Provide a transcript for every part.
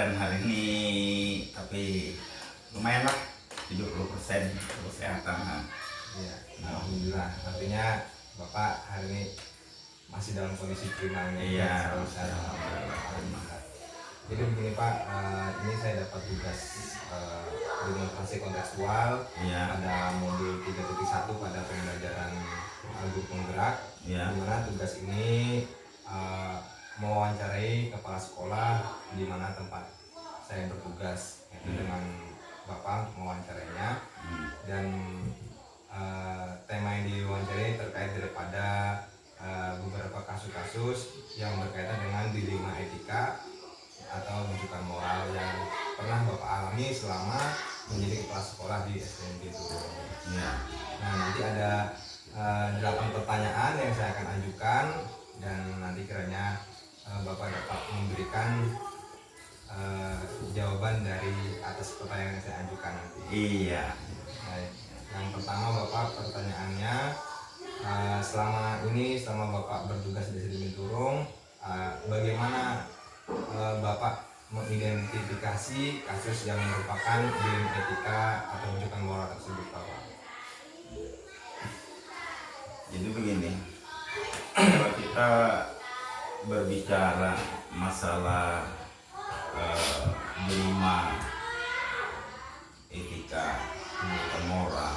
keadaan hari ini, tapi lumayan lah 70% kesehatan. Ya, alhamdulillah. Artinya Bapak hari ini masih dalam kondisi prima nih. Iya, selalu sehat. Alhamdulillah. Jadi begini Pak, ini saya dapat tugas demonstrasi kontekstual pada modul 3.1 pada pembelajaran algoritma penggerak. Di mana tugas ini mewawancarai kepala sekolah di mana tempat saya bertugas, yaitu dengan Bapak untuk mewawancarainya. Dan tema yang diwawancarai terkait daripada beberapa kasus-kasus yang berkaitan dengan dilema etika atau rujukan moral yang pernah Bapak alami selama menjadi kepala sekolah di SDN Binturong. Nah, nanti ada 8 pertanyaan yang saya akan ajukan, dan nanti kiranya Bapak dapat memberikan jawaban dari atas pertanyaan yang saya ajukan nanti. Iya. Baik. Yang pertama Bapak, pertanyaannya, selama Bapak bertugas di SDN Binturong, bagaimana Bapak mengidentifikasi kasus yang merupakan dilema etika atau rujukan moral tersebut, Bapak? Jadi begini, kalau kita berbicara masalah dilema etika atau moral,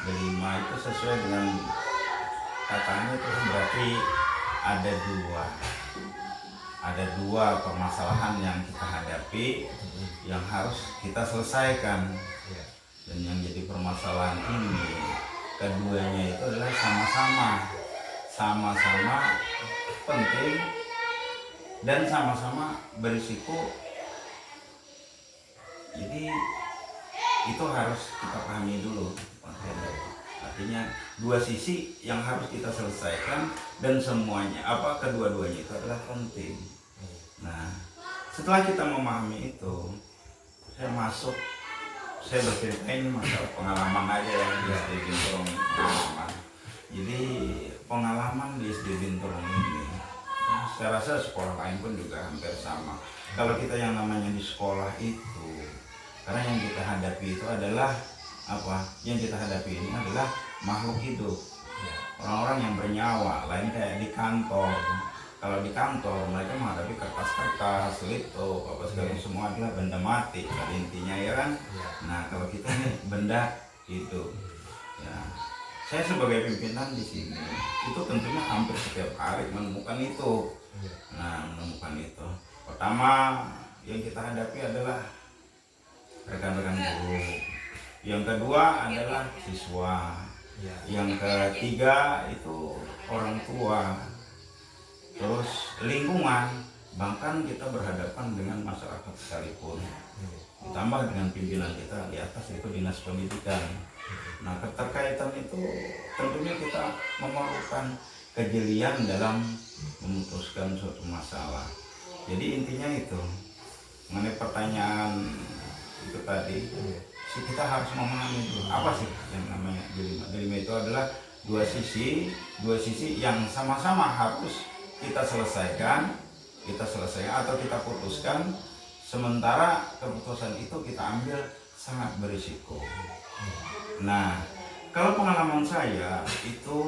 dilema itu sesuai dengan katanya itu berarti ada dua permasalahan yang kita hadapi yang harus kita selesaikan. Dan yang jadi permasalahan ini, keduanya itu adalah sama-sama penting dan sama-sama berisiko. Jadi itu harus kita pahami dulu. Artinya dua sisi yang harus kita selesaikan, dan semuanya kedua-duanya itu adalah penting. Nah, setelah kita memahami itu, saya berceritain masalah pengalaman aja yang di SD Binturong. Jadi pengalaman di SD Binturong ini, saya rasa sekolah lain pun juga hampir sama. Kalau kita yang namanya di sekolah itu, karena yang kita hadapi itu adalah yang kita hadapi ini adalah makhluk hidup, orang-orang yang bernyawa, lain kayak di kantor. Kalau di kantor mereka menghadapi kertas-kertas, laptop, apa segala semua adalah benda mati pada intinya, ya kan? Nah, kalau kita ini benda hidup. Ya, saya sebagai pimpinan di sini itu tentunya hampir setiap hari menemukan itu. Menemukan itu. Pertama yang kita hadapi adalah rekan-rekan guru. Yang kedua adalah siswa. Yang ketiga itu orang tua. Terus lingkungan, bahkan kita berhadapan dengan masyarakat sekalipun. Ditambah dengan pimpinan kita di atas, itu dinas pendidikan. Nah, keterkaitan itu tentunya kita memerlukan kejelian dalam memutuskan suatu masalah. Jadi intinya itu, mengenai pertanyaan itu tadi, kita harus memahami dulu apa sih yang namanya dilema. Dilema itu adalah dua sisi yang sama-sama harus kita selesaikan atau kita putuskan, sementara keputusan itu kita ambil sangat berisiko. Nah, kalau pengalaman saya itu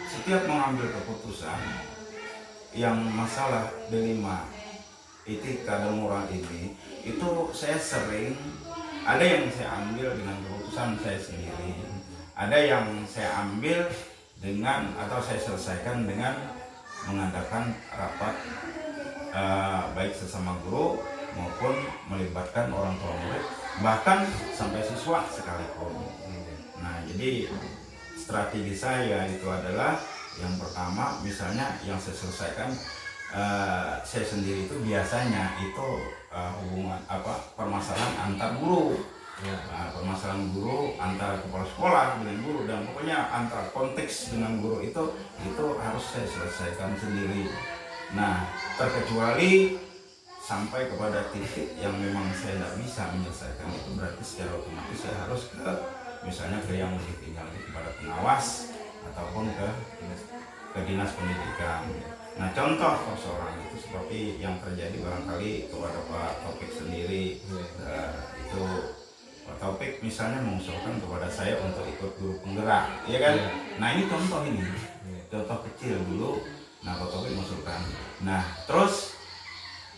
setiap mengambil keputusan yang masalah dilema etika dan moral ini, itu saya sering ada yang saya ambil dengan keputusan saya sendiri, ada yang saya ambil dengan atau saya selesaikan dengan mengadakan rapat baik sesama guru maupun melibatkan orang tua murid, bahkan sampai siswa sekalipun. Nah, jadi strategi saya itu adalah yang pertama, misalnya yang saya selesaikan saya sendiri itu biasanya itu hubungan permasalahan antar guru. Permasalahan guru antara kepala sekolah dengan guru, dan pokoknya antara konteks dengan guru itu harus saya selesaikan sendiri. Nah, terkecuali sampai kepada titik yang memang saya tidak bisa menyelesaikan itu, berarti secara otomatis saya harus misalnya ke yang lebih tinggi lagi, kepada pengawas ataupun ke dinas pendidikan. Nah contoh persoalan itu seperti yang terjadi barangkali kepada Pak Taufik sendiri. Itu Pak Taufik misalnya mengusulkan kepada saya untuk ikut guru penggerak, ya kan? Nah ini contoh ini, contoh kecil dulu. Nah Pak Taufik mengusulkan. Nah terus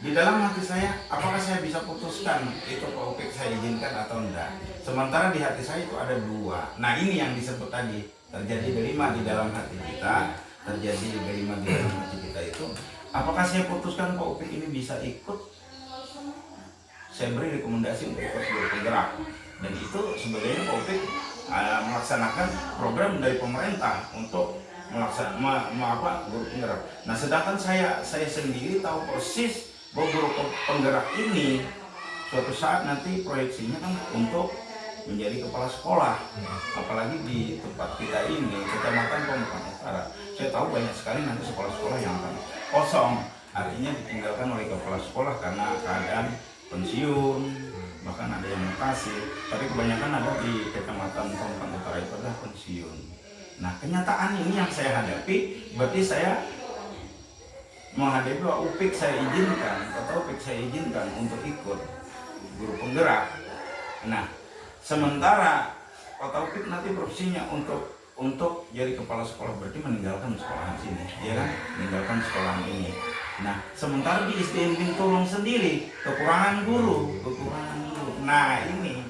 di dalam hati saya, apakah saya bisa putuskan itu Pak Taufik saya izinkan atau enggak? Sementara di hati saya itu ada dua. Nah ini yang disebut tadi, terjadi delima di dalam hati kita. Terjadi delima di dalam hati kita itu, apakah saya putuskan Pak Upik ini bisa ikut, saya beri rekomendasi untuk ikut guru penggerak, dan itu sebagainya Pak Upik melaksanakan program dari pemerintah untuk melaksanakan guru penggerak. Nah sedangkan saya sendiri tahu persis bahwa guru penggerak ini suatu saat nanti proyeksinya kan untuk menjadi kepala sekolah, apalagi di tempat kita ini, Kecamatan Pemukaan Utara. Saya tahu banyak sekali nanti sekolah-sekolah yang akan kosong, artinya ditinggalkan oleh kepala sekolah karena keadaan pensiun, bahkan ada yang mutasi, tapi kebanyakan ada di Kecamatan Pemukaan Utara itu adalah pensiun. Nah kenyataan ini yang saya hadapi, berarti saya menghadapi bahwa Upik saya izinkan, atau Upik saya izinkan untuk ikut guru penggerak. Nah sementara Pak Taufik nanti profesinya untuk jadi kepala sekolah, berarti meninggalkan sekolahan sini, ya kan? Meninggalkan sekolahan ini. Nah, sementara di SDN Binturong sendiri kekurangan guru. Nah, ini.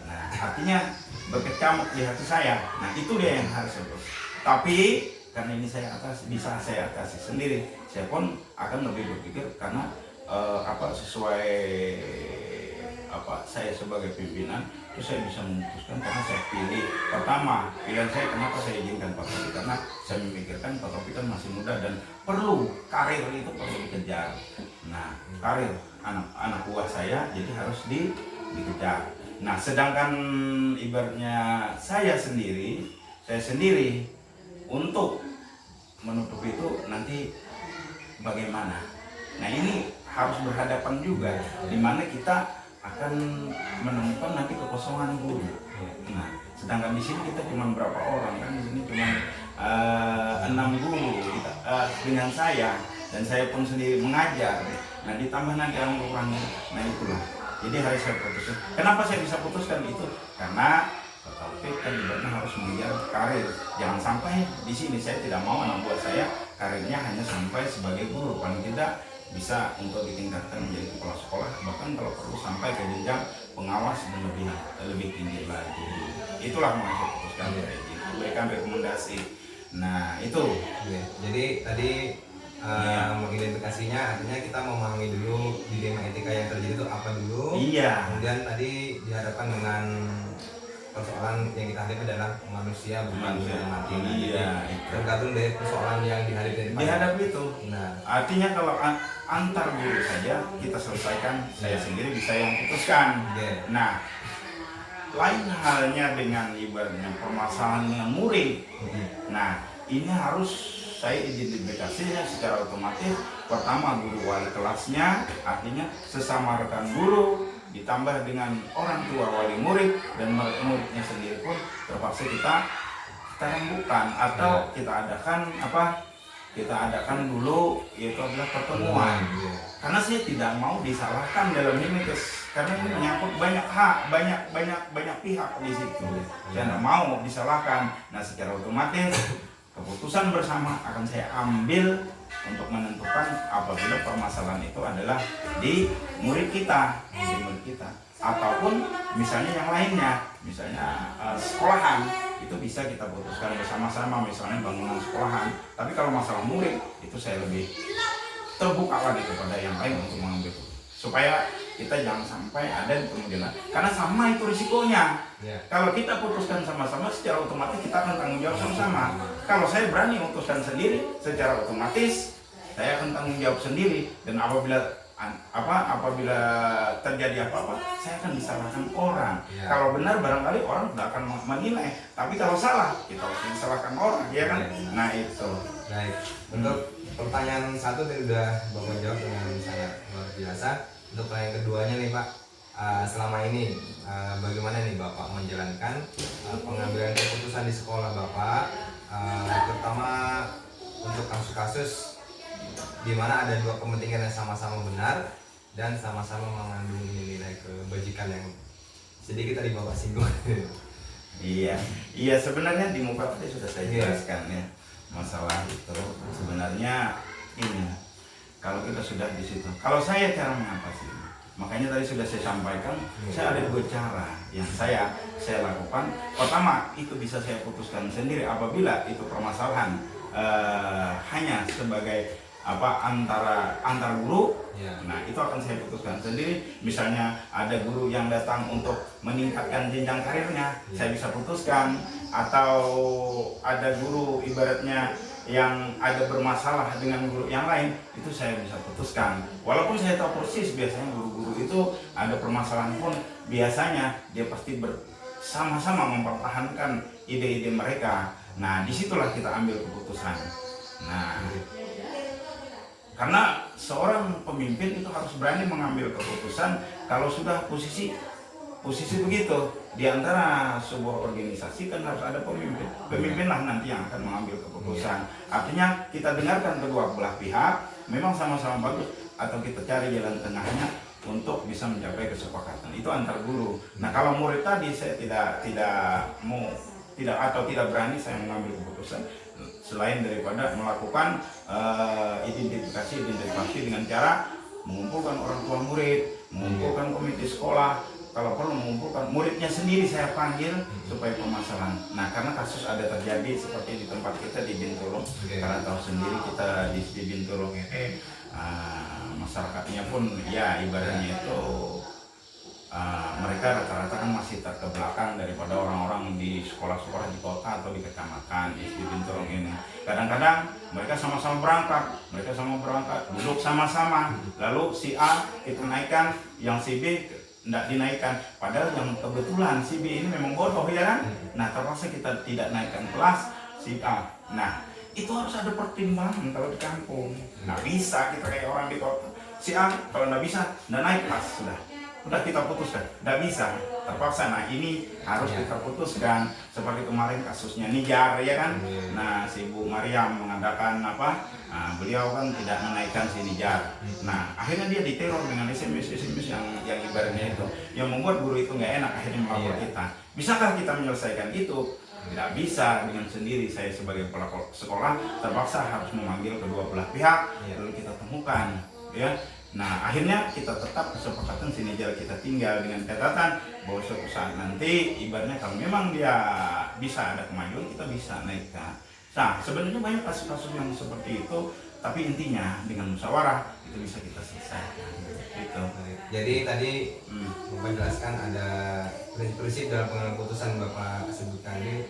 Nah, artinya berkecamuk di hati saya. Nah, itu dia yang harus saya urus. Tapi karena ini bisa saya atasi sendiri, saya pun akan lebih berpikir karena sesuai saya sebagai pimpinan itu saya bisa memutuskan karena saya pilih. Pertama, pilihan saya kenapa saya izinkan Pak Taufik, karena saya memikirkan Pak Taufik kan masih muda dan perlu karir itu perlu dikejar. Nah, karir anak buah saya jadi harus dikejar. Nah, sedangkan ibaratnya saya sendiri untuk menutup itu nanti bagaimana? Nah, ini harus berhadapan juga, di mana kita akan menemukan nanti kekosongan guru. Nah, sedangkan di sini kita cuma berapa orang kan, di sini cuma 6 guru dengan saya, dan saya pun sendiri mengajar. Nah, ditambah nanti orang-orangnya. Nah, itulah. Jadi harus saya putuskan. Kenapa saya bisa putuskan itu? Karena Pak Taufik kan ibaratnya harus mengejar karir. Jangan sampai di sini saya tidak mau anak buah saya karirnya hanya sampai sebagai guru, paling tidak bisa untuk ditingkatkan menjadi kepala sekolah, bahkan kalau perlu sampai ke jenjang pengawas dan lebih tinggi lagi. Itulah yang saya putuskan, berikan rekomendasi. Nah itu. Jadi tadi mengidentifikasinya artinya kita memahami dulu dilema etika yang terjadi itu apa dulu. Kemudian tadi dihadapkan dengan persoalan yang kita hadapi adalah manusia bukan mati. Tergantung dari persoalan yang dihadapi itu. Nah, artinya kalau antar guru saja kita selesaikan, saya sendiri bisa yang putuskan. Nah, lain halnya dengan ibaratnya permasalahan dengan murid. Nah, ini harus saya identifikasinya secara otomatis. Pertama, guru wali kelasnya, artinya sesama rekan guru, ditambah dengan orang tua wali murid, dan muridnya sendiri pun terpaksa kita rembukan atau kita adakan dulu, yaitu adalah pertemuan. Karena saya tidak mau disalahkan dalam ini, karena ini menyangkut banyak pihak di situ. Saya tidak mau disalahkan. Nah, secara otomatis keputusan bersama akan saya ambil untuk menentukan apabila permasalahan itu adalah di murid kita, ataupun misalnya yang lainnya, misalnya sekolahan, itu bisa kita putuskan bersama-sama, misalnya bangunan sekolahan. Tapi kalau masalah murid itu saya lebih terbuka lagi kepada yang lain untuk mengambil, supaya kita jangan sampai ada di kemudian hari, karena sama itu risikonya. Kalau kita putuskan sama-sama, secara otomatis kita akan tanggung jawab sama-sama. Kalau saya berani memutuskan sendiri, secara otomatis saya akan tanggung jawab sendiri, dan apabila terjadi apa-apa, saya akan disalahkan orang. Kalau benar barangkali orang tidak akan menilai, tapi kalau salah kita harus disalahkan orang, ya kan? Nah itu. Baik. Untuk pertanyaan satu tadi sudah Bapak jawab dengan sangat luar biasa. Untuk pertanyaan keduanya nih Pak, selama ini bagaimana nih Bapak menjalankan pengambilan keputusan di sekolah Bapak, terutama untuk kasus-kasus di mana ada dua kepentingan yang sama-sama benar dan sama-sama mengandung nilai kebajikan yang sedikit tadi Bapak singgung. Iya, iya sebenarnya di muka tadi sudah saya jelaskan ya masalah itu. Sebenarnya ini kalau kita sudah di situ, kalau saya cara mengatasi, makanya tadi sudah saya sampaikan, saya ada dua cara yang saya lakukan. Pertama, itu bisa saya putuskan sendiri apabila itu permasalahan hanya sebagai antar guru. Nah itu akan saya putuskan sendiri. Misalnya ada guru yang datang untuk meningkatkan jenjang karirnya, saya bisa putuskan. Atau ada guru ibaratnya yang ada bermasalah dengan guru yang lain, itu saya bisa putuskan. Walaupun saya tahu persis biasanya guru-guru itu ada permasalahan pun biasanya dia pasti bersama-sama mempertahankan ide-ide mereka. Nah disitulah kita ambil keputusan. Nah karena seorang pemimpin itu harus berani mengambil keputusan kalau sudah posisi begitu. Di antara sebuah organisasi kan harus ada pemimpin. Pemimpinlah nanti yang akan mengambil keputusan. Artinya kita dengarkan kedua belah pihak, memang sama-sama bagus, atau kita cari jalan tengahnya untuk bisa mencapai kesepakatan. Itu antar guru. Nah kalau murid tadi saya tidak berani saya mengambil keputusan selain daripada melakukan identifikasi dengan cara mengumpulkan orang tua murid, mengumpulkan komite sekolah, kalau perlu mengumpulkan muridnya sendiri saya panggil supaya permasalahan. Nah karena kasus ada terjadi seperti di tempat kita di Bintulung, karena tahu sendiri kita di Bintulung ini masyarakatnya pun ya ibaratnya itu mereka rata-rata kan masih terbelakang daripada orang-orang di sekolah-sekolah di kota atau di kecamatan di Bintulung ini. Kadang-kadang mereka sama-sama berangkat, duduk sama-sama, lalu si A kita naikkan, yang si B tidak dinaikkan. Padahal yang kebetulan si B ini memang bodoh ya kan. Nah terpaksa kita tidak naikkan kelas si A. Nah itu harus ada pertimbangan kalau di kampung. Nggak bisa kita kayak orang di kota. Si A kalau nggak bisa, nggak naik kelas sudah kita putuskan, tidak bisa, terpaksa. Nah ini harus kita putuskan. Seperti kemarin kasusnya Nijar ya kan. Nah si Bu Mariam mengadakan beliau kan tidak menaikkan si Nijar. Nah akhirnya dia diteror dengan SMS yang ibaratnya itu, yang membuat guru itu nggak enak, akhirnya melapor kita. Bisakah kita menyelesaikan itu? Tidak bisa dengan sendiri. Saya sebagai pelaku sekolah terpaksa harus memanggil kedua belah pihak, lalu kita temukan ya. Nah akhirnya kita tetap kesepakatan Nijar kita tinggal dengan catatan bahwa suatu saat nanti ibaratnya kalau memang dia bisa ada kemajuan, kita bisa naikkan. Nah sebenarnya banyak kasus-kasus yang seperti itu, tapi intinya dengan musyawarah itu bisa kita selesaikan gitu. Jadi tadi Bapak jelaskan ada prinsip dalam pengambilan keputusan Bapak sebutkan ini.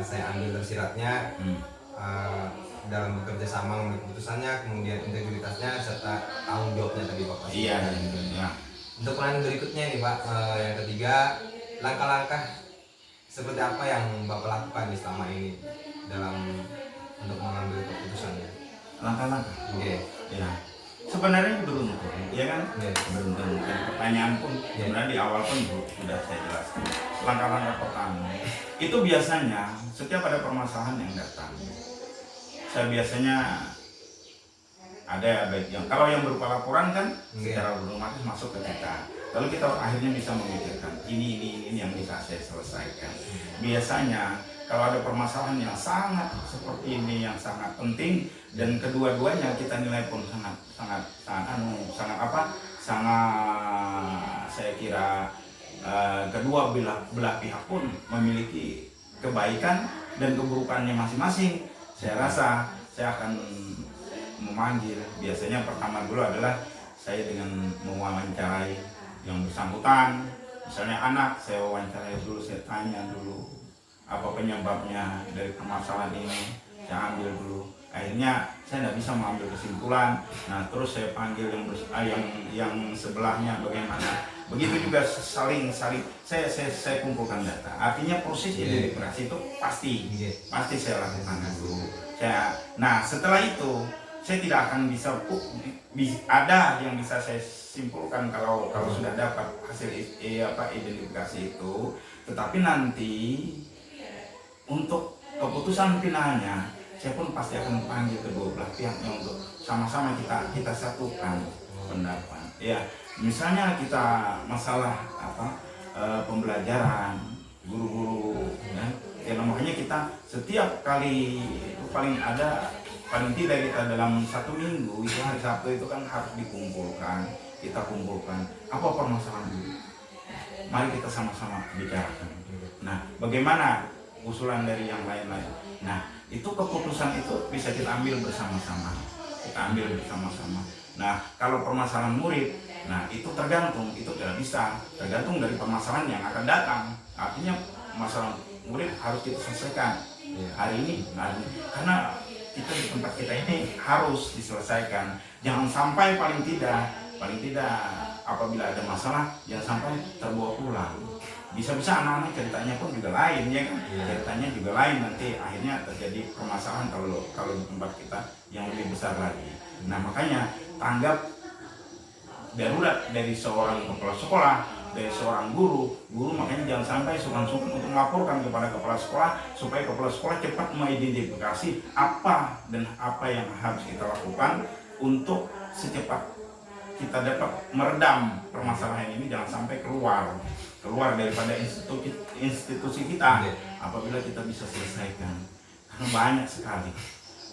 Saya ambil tersiratnya dalam bekerja sama mengambil keputusannya, kemudian integritasnya serta tanggung jawabnya tadi Bapak. Iya. Untuk pertanyaan berikutnya nih Pak, yang ketiga, langkah-langkah seperti apa yang Bapak lakukan selama ini dalam untuk mengambil keputusannya? Langkah-langkah. Ya. Sebenarnya beruntung, ya kan? Beruntung. Pertanyaan pun sebenarnya di awal pun sudah saya jelaskan. Langkah-langkah pertama itu biasanya setiap ada permasalahan yang datang, saya biasanya ada baik yang kalau yang berupa laporan kan secara otomatis masuk ke kita, lalu kita akhirnya bisa memikirkan ini yang bisa saya selesaikan. Biasanya kalau ada permasalahan yang sangat seperti ini yang sangat penting dan kedua-duanya kita nilai pun sangat saya kira kedua belah pihak pun memiliki kebaikan dan keburukannya masing-masing. Saya rasa saya akan memanggil, biasanya pertama dulu adalah saya dengan mewawancarai yang bersangkutan. Misalnya anak, saya wawancarai dulu, saya tanya dulu apa penyebabnya dari permasalahan ini, saya ambil dulu. Akhirnya saya tidak bisa mengambil kesimpulan. Nah terus saya panggil yang sebelahnya bagaimana. Begitu juga saling saya kumpulkan data. Artinya proses identifikasi itu pasti saya lakukan dulu. Nah setelah itu saya tidak akan bisa ada yang bisa saya simpulkan kalau sudah dapat hasil identifikasi itu. Tetapi nanti untuk keputusan finalnya saya pun pasti akan panggil kedua belah pihaknya untuk sama-sama kita satukan pendapat. Ya, misalnya kita masalah pembelajaran guru-guru, ya makanya kita setiap kali itu paling tidak kita dalam 1 minggu itu hari Sabtu itu kan harus kita kumpulkan apa permasalahan dulu. Mari kita sama-sama bicarakan. Nah, bagaimana usulan dari yang lain-lain? Nah, itu keputusan itu bisa kita ambil bersama-sama. Nah, kalau permasalahan murid, nah itu tidak bisa tergantung dari permasalahan yang akan datang. Artinya masalah murid harus kita selesaikan hari ini. Karena kita di tempat kita ini harus diselesaikan. Jangan sampai paling tidak apabila ada masalah jangan sampai terbawa pulang. Bisa-bisa anak-anak ceritanya pun juga lain, ya kan? Ceritanya juga lain, nanti akhirnya terjadi permasalahan kalau di tempat kita yang lebih besar lagi. Nah, makanya tanggap darurat dari seorang kepala sekolah, dari seorang guru makanya jangan sampai sungkan-sungkan untuk melaporkan kepada kepala sekolah supaya kepala sekolah cepat mengidentifikasi apa yang harus kita lakukan untuk secepat kita dapat meredam permasalahan ini, jangan sampai keluar daripada institusi kita apabila kita bisa selesaikan. Karena banyak sekali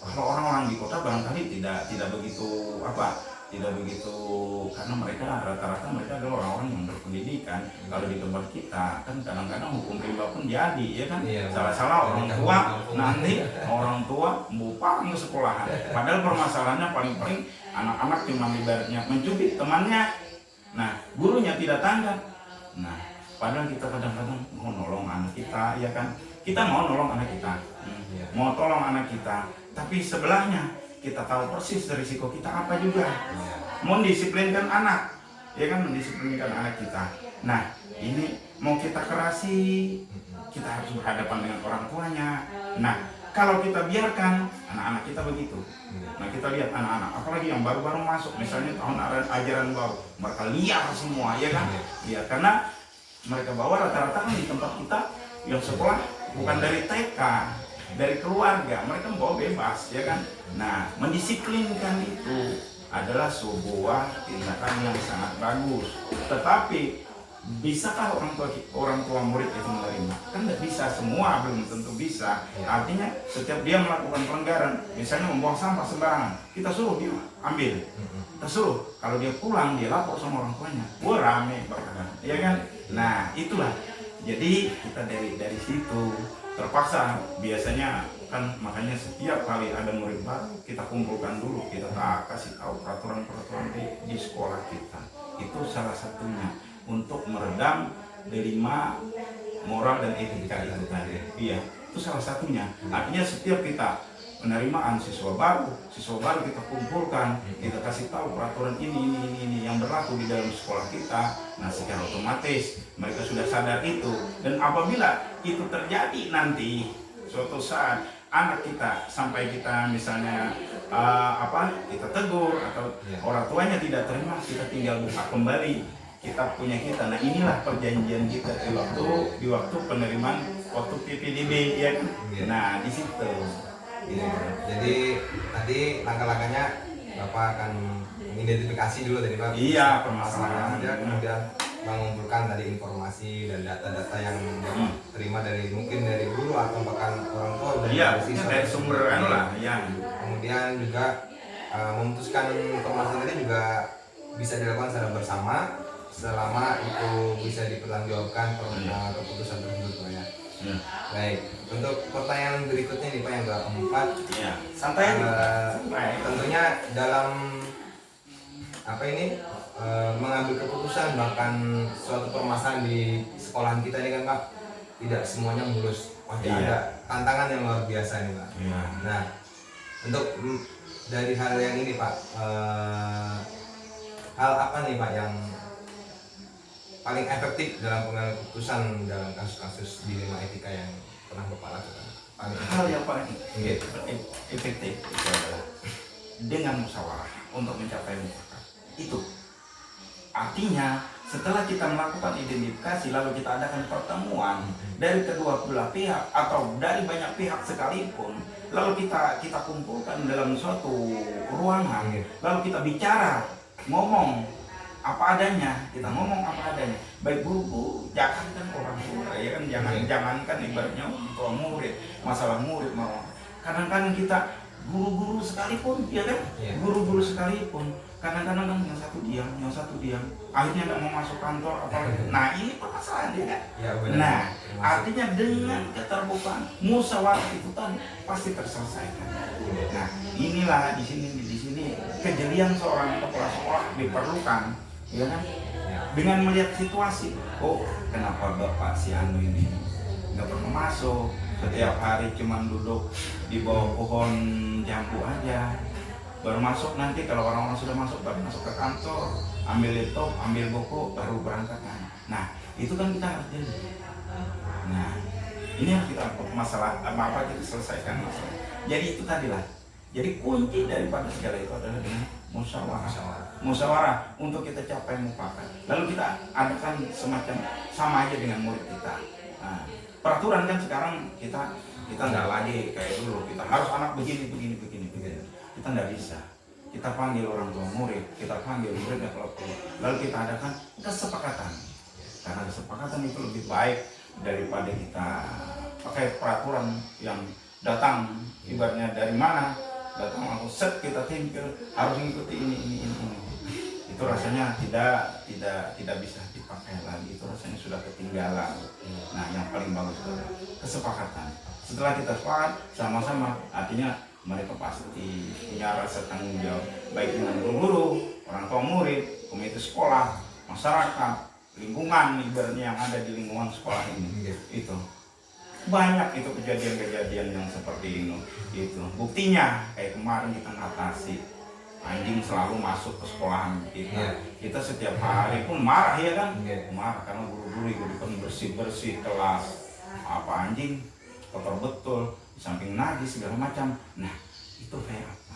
kalau orang-orang di kota barangkali tidak begitu karena mereka rata-rata adalah orang-orang yang berpendidikan. Kalau di tempat kita kan kadang-kadang hukum rimba pun jadi, ya kan? Salah-salah orang tua membuang ke sekolahan. Padahal permasalahannya paling-paling anak-anak cuma ibaratnya mencubit temannya. Nah, gurunya tidak tanggap. Nah, padahal kita kadang-kadang mau nolong anak kita, ya kan? Kita mau nolong anak kita, mau tolong anak kita, tapi sebelahnya kita tahu persis risiko kita apa juga. Mau disiplinkan anak, ya kan, mendisiplinkan anak kita. Nah, ini mau kita kerasi, kita harus berhadapan dengan orang tuanya. Nah, kalau kita biarkan anak-anak kita begitu. Nah, kita lihat anak-anak, apalagi yang baru-baru masuk, misalnya tahun ajaran baru, mereka liar semua, ya kan? Ya, karena mereka bawa rata-rata kan di tempat kita yang sekolah bukan dari TK, dari keluarga, mereka bawa bebas, ya kan? Nah, mendisiplinkan itu adalah sebuah tindakan yang sangat bagus. Tetapi bisakah orang tua murid itu menerima? Kan tidak bisa, semua belum tentu bisa. Artinya setiap dia melakukan pelanggaran, misalnya membuang sampah sembarangan, kita suruh dia ambil. Kita suruh, kalau dia pulang dia lapor sama orang tuanya. Wah, rame bakaran, ya kan? Nah, itulah. Jadi kita dari situ terpaksa biasanya kan, makanya setiap kali ada murid baru kita kumpulkan dulu, kita kasih tahu peraturan-peraturan di sekolah kita. Itu salah satunya untuk meredam dilema moral dan etika itu tadi. Iya, itu salah satunya. Artinya setiap kita penerimaan siswa baru kita kumpulkan, kita kasih tahu peraturan ini yang berlaku di dalam sekolah kita. Nah, secara otomatis mereka sudah sadar itu, dan apabila itu terjadi nanti suatu saat anak kita sampai kita misalnya kita tegur atau orang tuanya tidak terima, kita tinggal buka kembali kita punya kita. Nah, inilah perjanjian kita di waktu penerimaan waktu PPDB, ya kan? Nah, di situ. Jadi tadi langkah-langkahnya Bapak akan mengidentifikasi dulu tadi Pak. Iya, permasalahan. Kemudian mengumpulkan tadi informasi dan data-data yang terima mungkin dari guru atau bahkan orang tua dari sumber Kemudian juga memutuskan permasalahan tadi juga bisa dilakukan secara bersama selama itu bisa dipertanggungjawabkan keputusan tersebut Pak ya. Baik, untuk pertanyaan berikutnya nih Pak yang keempat. Santai. Tentunya dalam mengambil keputusan bahkan suatu permasalahan di sekolahan kita ini kan Pak, tidak semuanya mulus, pasti ada tantangan yang luar biasa nih Pak. Nah, untuk dari hal yang ini Pak, hal apa nih Pak yang paling efektif dalam pengambilan keputusan dalam kasus-kasus dilema etika yang pernah Bapak lakukan? Hal yang paling efektif itu adalah dengan musyawarah untuk mencapai mufakat. Itu artinya Setelah kita melakukan identifikasi, lalu kita adakan pertemuan dari kedua belah pihak atau dari banyak pihak sekalipun, lalu kita kumpulkan dalam suatu ruangan, lalu kita bicara, ngomong apa adanya, kita ngomong apa adanya. Baik guru, jangankan orang tua, ya kan, jangankan ibaratnya orang tua murid, masalah murid mau. Kadang-kadang kita guru-guru sekalipun, ya kan, guru-guru sekalipun. Kadang-kadang kan yang satu diam, akhirnya nggak mau masuk kantor apalagi. Nah ini permasalahan dia kan. Ya, benar. Nah artinya dengan keterbukaan musyawarah itu tadi pasti terselesaikan. Nah inilah di sini kejelian seorang kepala sekolah diperlukan, ya kan? Dengan melihat situasi, oh kenapa bapak si Anu ini nggak pernah masuk, setiap hari cuman duduk di bawah pohon jambu aja. Baru masuk nanti kalau orang-orang sudah masuk baru masuk ke kantor, ambil laptop, ambil buku, baru berangkat. Nah itu kan kita harus jadi. Nah ini harus kita masalah apa kita selesaikan masalah. Jadi itu tadilah. Jadi kunci daripada segala itu adalah dengan musyawarah untuk kita capai mufakat. Lalu kita adakan semacam sama aja dengan murid kita. Nah, peraturan kan sekarang kita nggak lagi kayak dulu. Kita harus anak begini. Kita nggak bisa. Kita panggil orang tua murid, kita panggil muridnya kalau perlu. Lalu kita adakan kesepakatan. Karena kesepakatan itu lebih baik daripada kita pakai peraturan yang datang ibaratnya dari mana, datang langsung set kita tempel harus mengikuti ini. Itu rasanya tidak bisa dipakai lagi. Itu rasanya sudah ketinggalan. Nah yang paling bagus itu kesepakatan. Setelah kita sepakat sama-sama, artinya mereka pasti punya rasa tanggung jawab baik dengan guru, orang tua murid, komite sekolah, masyarakat, lingkungan ibaratnya yang ada di lingkungan sekolah ini. Itu banyak itu kejadian-kejadian yang seperti ini. Itu buktinya kayak kemarin kita ngatasi anjing selalu masuk ke sekolahan kita. Kita setiap hari pun marah ya kan, marah karena guru-guru ikut bersih kelas, apa anjing kotor betul, di samping najis segala macam. Nah itu kayak apa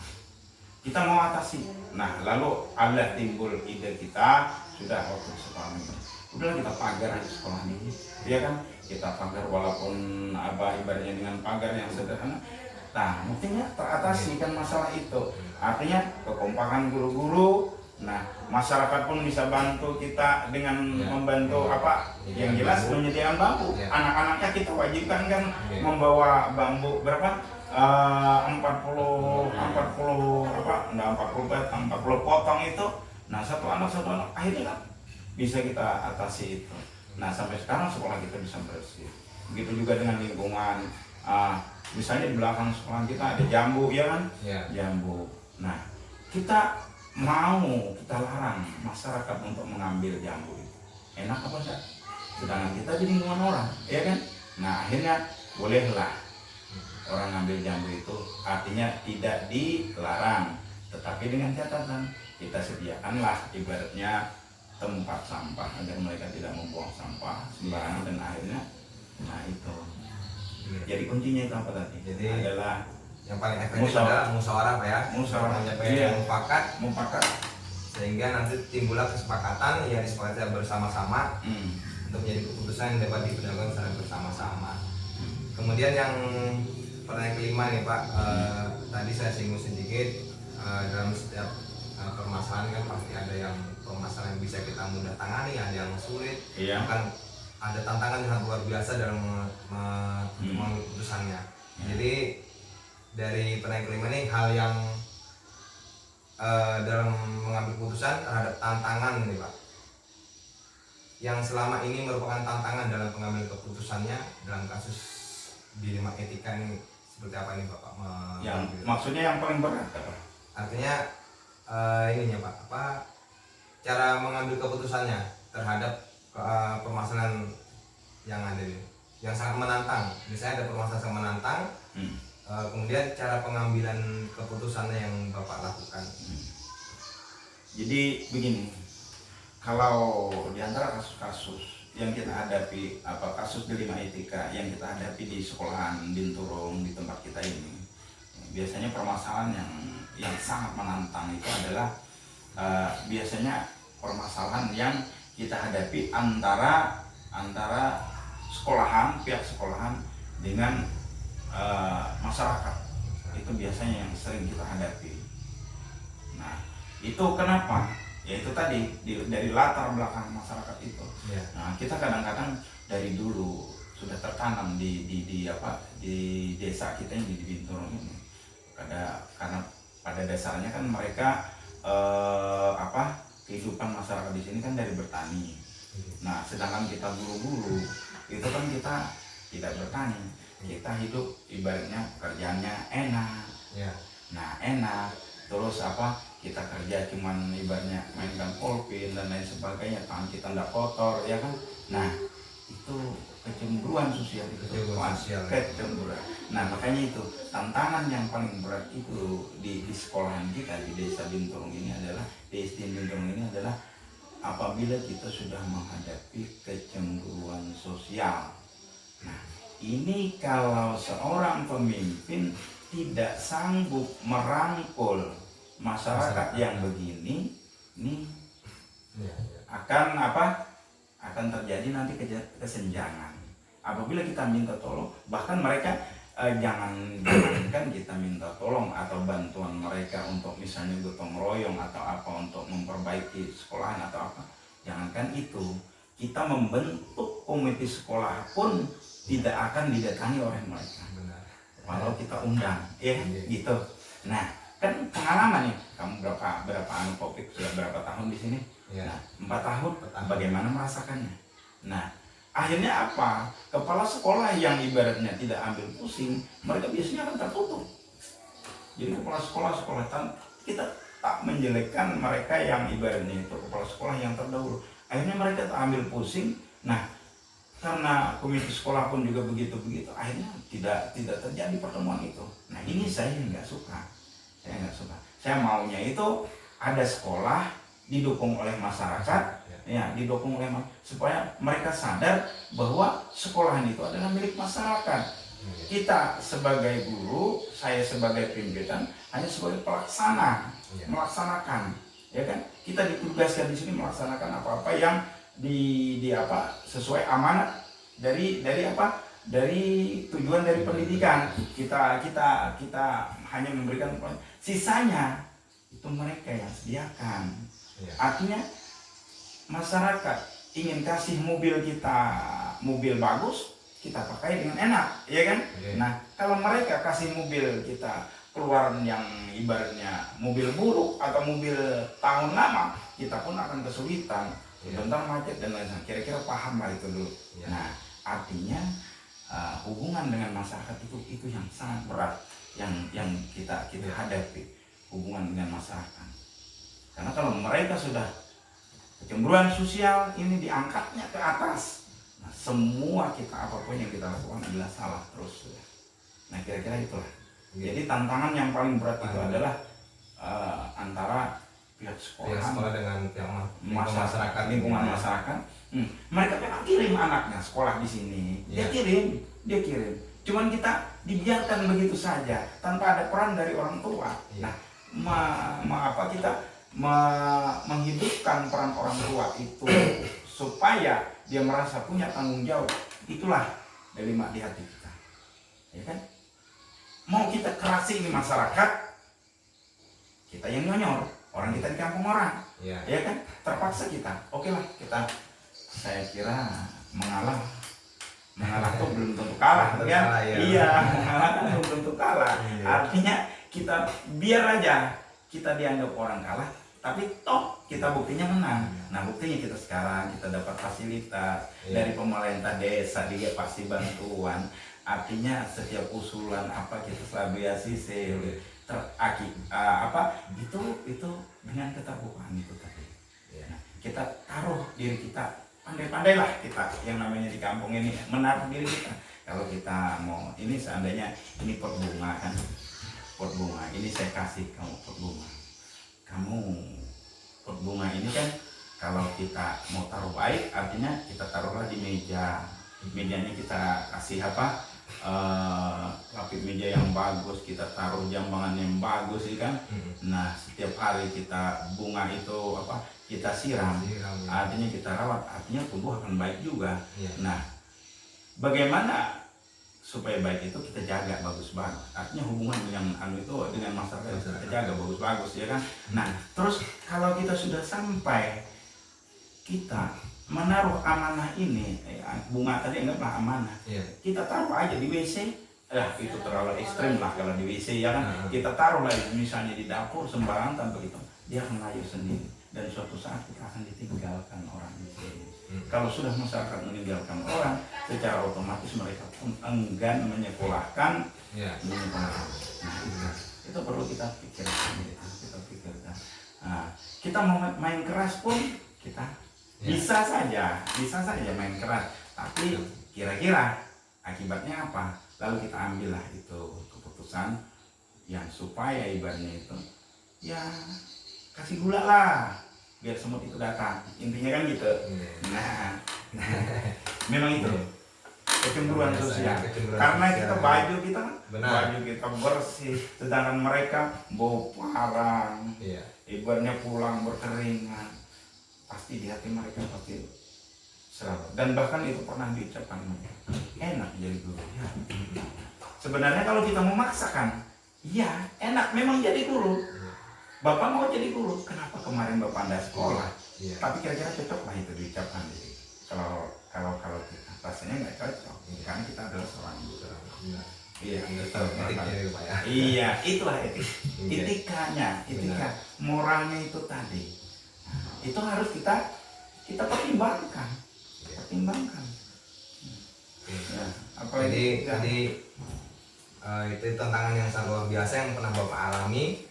kita mau atasi. Nah lalu ada timbul ide kita sudah waktu sekolah ini udahlah kita pagar aja sekolah ini, ya kan, kita pagar walaupun ibaratnya dengan pagar yang sederhana. Nah buktinya teratasi kan masalah itu, artinya kekompakan guru-guru. Nah masyarakat pun bisa bantu kita dengan membantu yang jelas menyediakan bambu. Anak-anaknya kita wajibkan kan membawa bambu berapa 40 potong itu. Nah satu anak akhirnya kan bisa kita atasi itu. Nah sampai sekarang sekolah kita bisa bersih. Begitu juga dengan lingkungan. Misalnya di belakang sekolah kita ada jambu, ya kan? Jambu. Nah kita kita larang masyarakat untuk mengambil jambu itu. Enak apa enggak? Sedangkan kita di lingkungan orang, ya kan? Nah akhirnya bolehlah orang ngambil jambu itu, artinya tidak dilarang, tetapi dengan catatan kita sediakanlah ibaratnya tempat sampah agar mereka tidak membuang sampah sembarangan dan akhirnya, nah itu. Jadi kuncinya itu apa tadi? Jadi adalah yang paling efektif adalah musyawarah Pak ya. Musyawarah mufakat sehingga nanti timbullah kesepakatan yang disepakati bersama-sama untuk menjadi keputusan yang dapat diperjuangkan secara bersama-sama. Kemudian yang pertanyaan kelima nih Pak, tadi saya singgung sedikit, dalam setiap permasalahan kan pasti ada yang permasalahan yang bisa kita mudah tangani, ada yang sulit, bahkan ada tantangan yang luar biasa dalam mengambil keputusannya. Jadi dari pertanyaan kelima ini hal yang dalam mengambil keputusan terhadap tantangan nih Pak, yang selama ini merupakan tantangan dalam pengambil keputusannya dalam kasus dilema etika ini seperti apa nih Bapak? Maksudnya yang paling berat apa? Artinya ininya Pak, cara mengambil keputusannya terhadap permasalahan yang ada ini, yang sangat menantang. Misalnya ada permasalahan yang menantang, kemudian cara pengambilan keputusannya yang Bapak lakukan. Jadi begini, kalau di antara kasus-kasus yang kita hadapi, kasus dilema etika yang kita hadapi di sekolahan Binturung di tempat kita ini, biasanya permasalahan yang sangat menantang itu adalah biasanya permasalahan yang kita hadapi antara pihak sekolahan dengan masyarakat. Itu biasanya yang sering kita hadapi. Nah, itu kenapa? Ya itu tadi dari latar belakang masyarakat itu. Nah, kita kadang-kadang dari dulu sudah tertanam di desa kita yang di Binturong ini. Karena pada dasarnya kan mereka kehidupan masyarakat di sini kan dari bertani. Nah, sedangkan kita guru-guru itu kan kita tidak bertani. Kita hidup ibaratnya pekerjaannya enak. Nah, enak. Terus kita kerja cuman ibaratnya mainkan polpin dan lain sebagainya, tangan kita tidak kotor, ya kan? Nah, itu kecemburuan sosial itu. Kecemburuan. Nah, makanya itu tantangan yang paling berat itu di sekolahan kita di Desa Binturong ini adalah, di SD Binturong ini adalah apabila kita sudah menghadapi kecemburuan sosial. Nah, ini kalau seorang pemimpin tidak sanggup merangkul masyarakat yang begini, ini akan terjadi nanti kesenjangan. Apabila kita minta tolong, bahkan mereka jangankan kita minta tolong atau bantuan mereka untuk misalnya gotong royong atau apa untuk memperbaiki sekolahan atau apa, jangankan itu, kita membentuk komite sekolah pun tidak akan didatangi oleh mereka. Walau kita undang, ya gitu. Nah, kan pengalaman nih, kamu berapa Kopik sudah berapa tahun di sini? Nah, 4 tahun. Bagaimana merasakannya? Nah, akhirnya apa? Kepala sekolah yang ibaratnya tidak ambil pusing, mereka biasanya akan tertutup. Jadi kepala sekolah kita tak menjelekkan mereka yang ibaratnya itu kepala sekolah yang terdahulu. Akhirnya mereka tak ambil pusing. Nah, karena komite sekolah pun juga begitu-begitu, akhirnya tidak terjadi pertemuan itu. Nah, ini saya nggak suka. Saya maunya itu ada sekolah didukung oleh masyarakat, supaya mereka sadar bahwa sekolahan itu adalah milik masyarakat. Kita sebagai guru, saya sebagai pimpinan hanya sebagai pelaksana, melaksanakan, ya kan? Kita ditugaskan di sini melaksanakan apa-apa yang sesuai amanat dari tujuan dari pendidikan. Kita hanya memberikan, sisanya itu mereka yang sediakan. Artinya masyarakat ingin kasih mobil bagus, kita pakai dengan enak, ya kan? Nah, kalau mereka kasih mobil kita keluaran yang ibaratnya mobil buruk atau mobil tahun lama, kita pun akan kesulitan. Sebentar macet dan lain-lain. Kira-kira paham lah itu dulu. Nah, artinya hubungan dengan masyarakat itu yang sangat berat yang kita hadapi, hubungan dengan masyarakat. Karena kalau mereka sudah kecemburuan sosial ini diangkatnya ke atas, nah, semua apapun yang kita lakukan adalah salah terus. Nah, kira-kira itulah. Jadi tantangan yang paling berat itu adalah antara pihak sekolah dengan pihak masyarakat, lingkungan masyarakat. Mereka memang kirim anaknya sekolah di sini, dia kirim. Cuman kita dibiarkan begitu saja tanpa ada peran dari orang tua. Nah, kita menghidupkan peran orang tua itu supaya dia merasa punya tanggung jawab. Itulah delima di hati kita, ya kan? Mau kita kerasi ini masyarakat, kita yang nyonyor, orang kita di kampung orang, ya kan? Terpaksa kita, oke lah kita, saya kira mengalah tuh belum tentu kalah, kan? Iya, mengalah kan belum tentu kalah. Artinya kita biar aja kita dianggap orang kalah, tapi toh kita buktinya menang. Nah, buktinya kita sekarang kita dapat fasilitas dari pemerintah desa, dia pasti bantuan. Artinya setiap usulan kita selalu beasiswa itu dengan keterbukaan itu tadi. Nah, kita taruh diri kita, pandai-pandailah kita yang namanya di kampung ini menaruh diri kita. Kalau kita mau ini, seandainya ini pot bunga, ini saya kasih kamu pot bunga. Kamu pot bunga ini kan kalau kita mau taruh baik, artinya kita taruhlah di meja. Mejanya kita kasih lapis meja yang bagus, kita taruh jambangan yang bagus, ya kan. Nah, setiap hari kita bunga itu kita siram, artinya kita rawat, artinya tumbuh akan baik juga. Nah, bagaimana supaya baik itu kita jaga bagus-bagus, artinya hubungan dengan masyarakat kita jaga bagus-bagus, ya kan. Nah, terus kalau kita sudah sampai kita menaruh amanah ini, bunga tadi anggaplah amanah, kita taruh aja di WC, itu terlalu ekstrim lah kalau di WC, ya kan. Kita taruh lagi misalnya di dapur sembarangan tanpa itu, dia akan layu sendiri dan suatu saat kita akan ditinggalkan orang itu. Kalau sudah masyarakat meninggalkan orang, secara otomatis mereka pun enggan menyekolahkan. Nah, itu perlu kita pikirkan, Nah, kita mau main keras pun kita bisa saja main keras, tapi kira-kira akibatnya apa? Lalu kita ambillah itu keputusan yang supaya ibaratnya itu ya kasih gula lah biar semut itu datang, intinya kan gitu. Nah, memang itu kecemburuan sosial, karena kita baju kita bersih, sedangkan mereka bau parang, ibaratnya pulang berkeringat, pasti di hati mereka pasti selalu. Dan bahkan itu pernah diucapkan, enak jadi guru. Ya. Sebenarnya kalau kita memaksakan, iya enak memang jadi guru. Bapak mau jadi guru, kenapa kemarin Bapak Anda sekolah? Tapi kira-kira cocok lah itu diucapkan. Kalau kita rasanya nggak cocok, karena kita adalah seorang guru. Iya, itulah etikanya, moralnya itu tadi. Itu harus kita pertimbangkan. Ya, apalagi tadi itu tantangan yang sangat luar biasa yang pernah Bapak alami,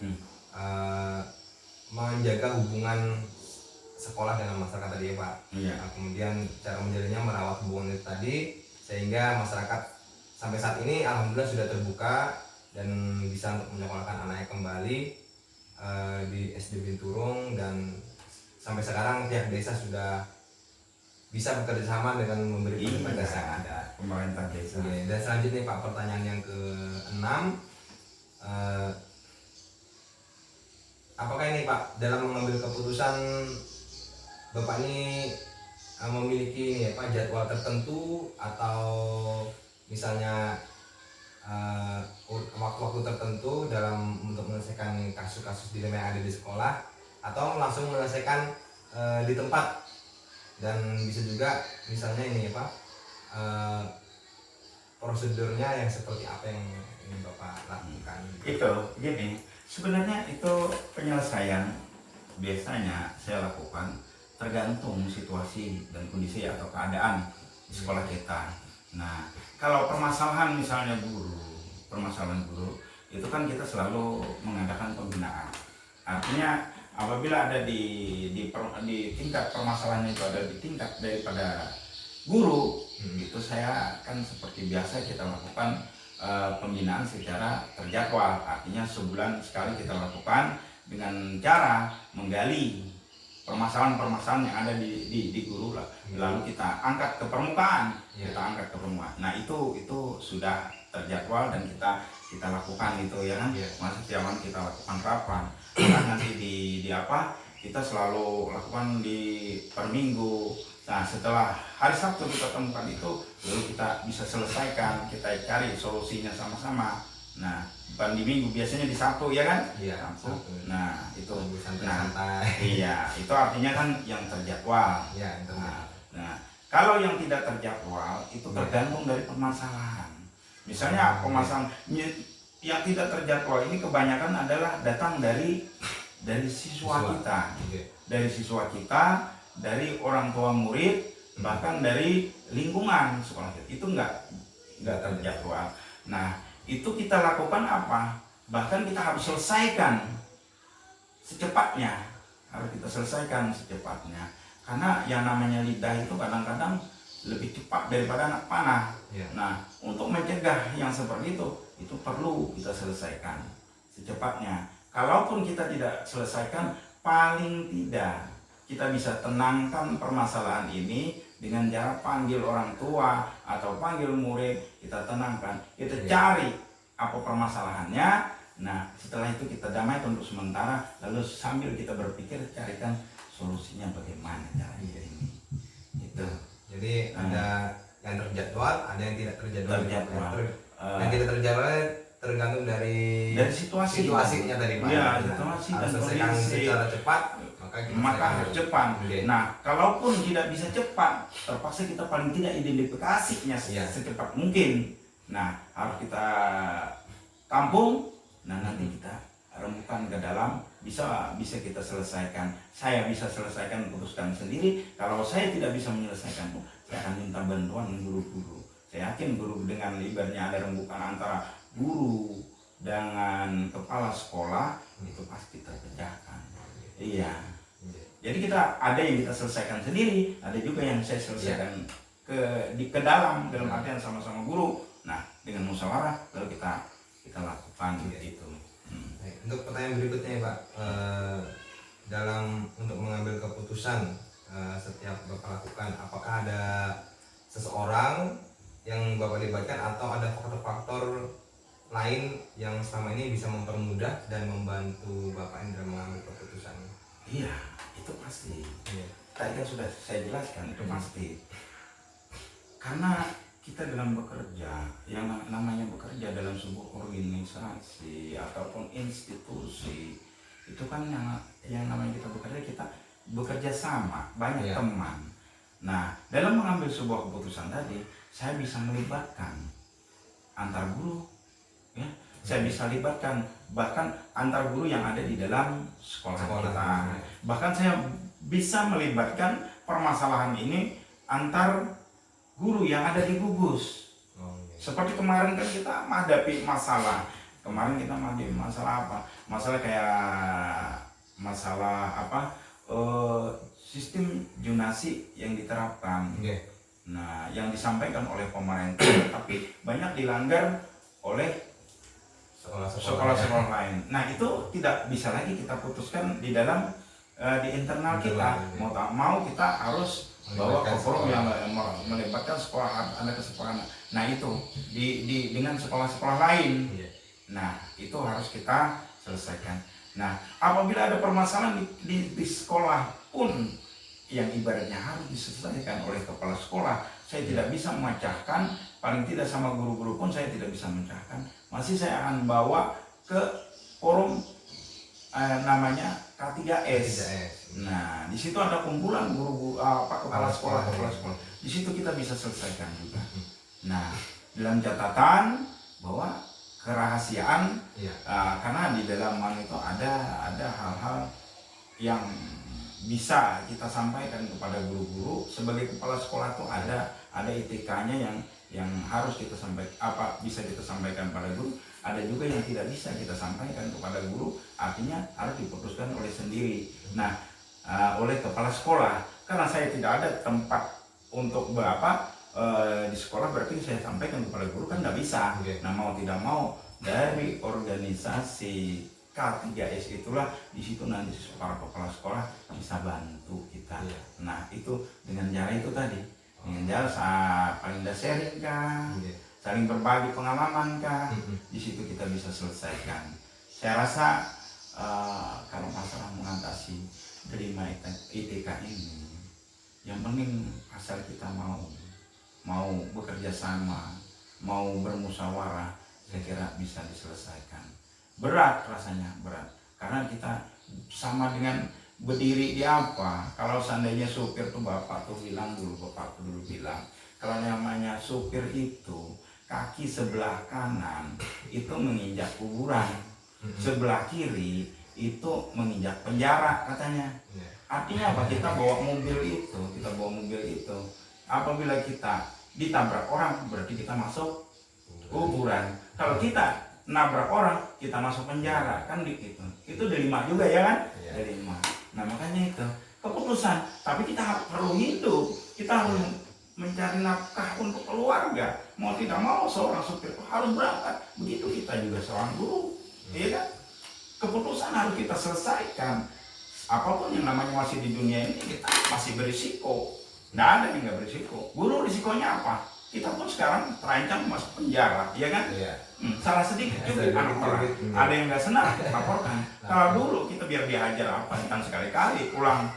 menjaga hubungan sekolah dengan masyarakat tadi ya Pak. Nah, kemudian cara menjalinnya merawat hubungan itu tadi sehingga masyarakat sampai saat ini alhamdulillah sudah terbuka dan bisa untuk menyekolahkan anaknya kembali di SD Binturung, dan sampai sekarang pihak desa sudah bisa bekerja sama dengan memberi fasilitas yang ada pemerintah desa. Dan selanjutnya Pak, pertanyaan yang ke-6, apakah ini Pak dalam mengambil keputusan Bapak ini memiliki ini ya Pak jadwal tertentu atau misalnya waktu-waktu tertentu dalam untuk menyelesaikan kasus-kasus dilema yang ada di sekolah, atau langsung menyelesaikan di tempat? Dan bisa juga misalnya ini ya Pak, prosedurnya yang seperti apa yang ingin Bapak lakukan? Itu gini, sebenarnya itu penyelesaian biasanya saya lakukan tergantung situasi dan kondisi atau keadaan di sekolah kita. Nah, kalau permasalahan misalnya permasalahan guru itu kan kita selalu mengadakan pembinaan. Artinya apabila ada di tingkat permasalahannya itu ada di tingkat daripada guru, itu saya kan seperti biasa kita lakukan pembinaan secara terjadwal. Artinya sebulan sekali kita lakukan dengan cara menggali permasalahan-permasalahan yang ada di guru lah. Lalu kita angkat ke permukaan, Nah itu sudah terjadwal dan kita lakukan itu ya kan. Masa tiap kita lakukan rapat. Nanti kita selalu lakukan per minggu. Nah setelah hari Sabtu kita temukan itu, lalu kita bisa selesaikan, kita cari solusinya sama-sama. Nah bukan di minggu, biasanya di Sabtu ya kan? Sabtu. Nah itu santai. Iya, itu artinya kan yang terjadwal. Nah kalau yang tidak terjadwal itu tergantung dari permasalahan. Misalnya permasalahan yang tidak terjadwal ini kebanyakan adalah datang dari siswa kita, dari orang tua murid, bahkan dari lingkungan sekolah kita. Itu enggak terjadwal. Nah itu kita lakukan apa? Bahkan kita harus selesaikan secepatnya, karena yang namanya lidah itu kadang-kadang lebih cepat daripada anak panah. Nah untuk mencegah yang seperti itu perlu kita selesaikan secepatnya. Kalaupun kita tidak selesaikan, paling tidak kita bisa tenangkan permasalahan ini dengan cara panggil orang tua atau panggil murid, kita tenangkan, kita Iya. cari apa permasalahannya. Nah setelah itu kita damaikan untuk sementara, lalu sambil kita berpikir carikan solusinya bagaimana caranya ini. Itu Jadi ada yang terjadwal, ada yang tidak terjadwal. Terjadwal. Yang tidak terjadwal tergantung dari situasinya tadi Pak. Iya, Nah, situasi harus dan selesaikan kondisi. secara cepat, maka kita Maka selesaikan harus dulu. cepat. Oke. Nah, kalaupun tidak bisa cepat, terpaksa kita paling tidak identifikasinya Iya. secepat mungkin. Nah, harus kita tampung. Nah, nanti kita rembukan ke dalam, bisa kita selesaikan. Saya bisa selesaikan, putuskan sendiri. Kalau saya tidak bisa menyelesaikan, saya akan minta bantuan guru-guru. Saya yakin guru dengan ibaratnya ada rembukan antara guru dengan kepala sekolah itu pasti terpecahkan. Iya. Jadi kita ada yang kita selesaikan sendiri, ada juga yang saya selesaikan ke dalam artian sama-sama guru. Nah, dengan musyawarah lalu kita lakukan itu. Baik, untuk pertanyaan berikutnya ya Pak, dalam untuk mengambil keputusan setiap Bapak lakukan, apakah ada seseorang yang Bapak libatkan atau ada faktor-faktor lain yang selama ini bisa mempermudah dan membantu Bapak dalam mengambil keputusan? Iya, itu pasti. Iya. Tadi kan sudah saya jelaskan, itu pasti. Karena kita dalam bekerja, yang namanya bekerja dalam sebuah organisasi ataupun institusi, itu kan yang namanya kita bekerja sama, banyak Iya. teman. Nah, dalam mengambil sebuah keputusan tadi, saya bisa melibatkan antar guru, ya. Saya bisa libatkan bahkan antar guru yang ada di dalam sekolah kita. Bahkan saya bisa melibatkan permasalahan ini antar guru yang ada di gugus. Seperti kemarin kan kita menghadapi masalah. Kemarin kita menghadapi masalah apa? Masalah kayak masalah apa? Sistem zonasi yang diterapkan. Nah, yang disampaikan oleh pemerintah tapi banyak dilanggar oleh sekolah-sekolah lain. Nah, itu tidak bisa lagi kita putuskan di dalam di internal kita. Mau tak mau kita harus bawa ke forum yang melibatkan sekolah, ada kesepakatan. Nah, itu dengan sekolah-sekolah lain. Nah, itu harus kita selesaikan. Nah, apabila ada permasalahan di sekolah pun yang ibaratnya harus diselesaikan oleh kepala sekolah, saya tidak bisa memecahkan, paling tidak sama guru-guru pun saya tidak bisa memecahkan. Masih saya akan bawa ke forum namanya K3S. Nah, di situ ada kumpulan guru kepala sekolah. Di situ kita bisa selesaikan juga. Nah, dalam catatan bahwa kerahasiaan, karena di dalam itu ada hal-hal yang bisa kita sampaikan kepada guru-guru. Sebagai kepala sekolah itu ada ITK-nya yang harus kita sampaikan, bisa kita sampaikan pada guru. Ada juga yang tidak bisa kita sampaikan kepada guru, artinya harus diputuskan oleh sendiri. Nah, oleh kepala sekolah, karena saya tidak ada tempat untuk di sekolah, berarti saya sampaikan kepada guru kan nggak bisa. Nah, mau tidak mau dari organisasi K3S itulah, di situ nanti para kepala sekolah bisa bantu kita. Nah, itu dengan cara itu tadi, dengan cara paling sharing kah, saling berbagi pengalaman kah, di situ kita bisa selesaikan. Saya rasa kalau masalah mengatasi terima ITK ini, yang penting asal kita mau bekerja sama, mau bermusyawarah, saya kira bisa diselesaikan. Berat rasanya, berat, karena kita sama dengan berdiri di apa. Kalau seandainya supir tuh bapak tuh dulu bilang, kalau namanya supir itu kaki sebelah kanan itu menginjak kuburan, sebelah kiri itu menginjak penjara katanya. Artinya apa? Kita bawa mobil itu, apabila kita ditabrak orang berarti kita masuk kuburan. Kalau kita nabrak orang kita masuk penjara, kan gitu. Itu delima juga ya kan? Delima. Nah, makanya itu keputusan. Tapi kita perlu hidup, kita harus mencari nafkah untuk keluarga. Mau tidak mau seorang supir harus berangkat. Begitu kita juga seorang guru, iya kan? Keputusan harus kita selesaikan. Apapun yang namanya masih di dunia ini, kita masih berisiko. Nggak ada yang nggak berisiko. Guru risikonya apa? Kita pun sekarang terancam masuk penjara, ya kan? Iya. Salah sedikit cubit anak orang. Ada yang nggak senang, laporkan. Kalau dulu kita biar diajar apa, kan sekali-kali pulang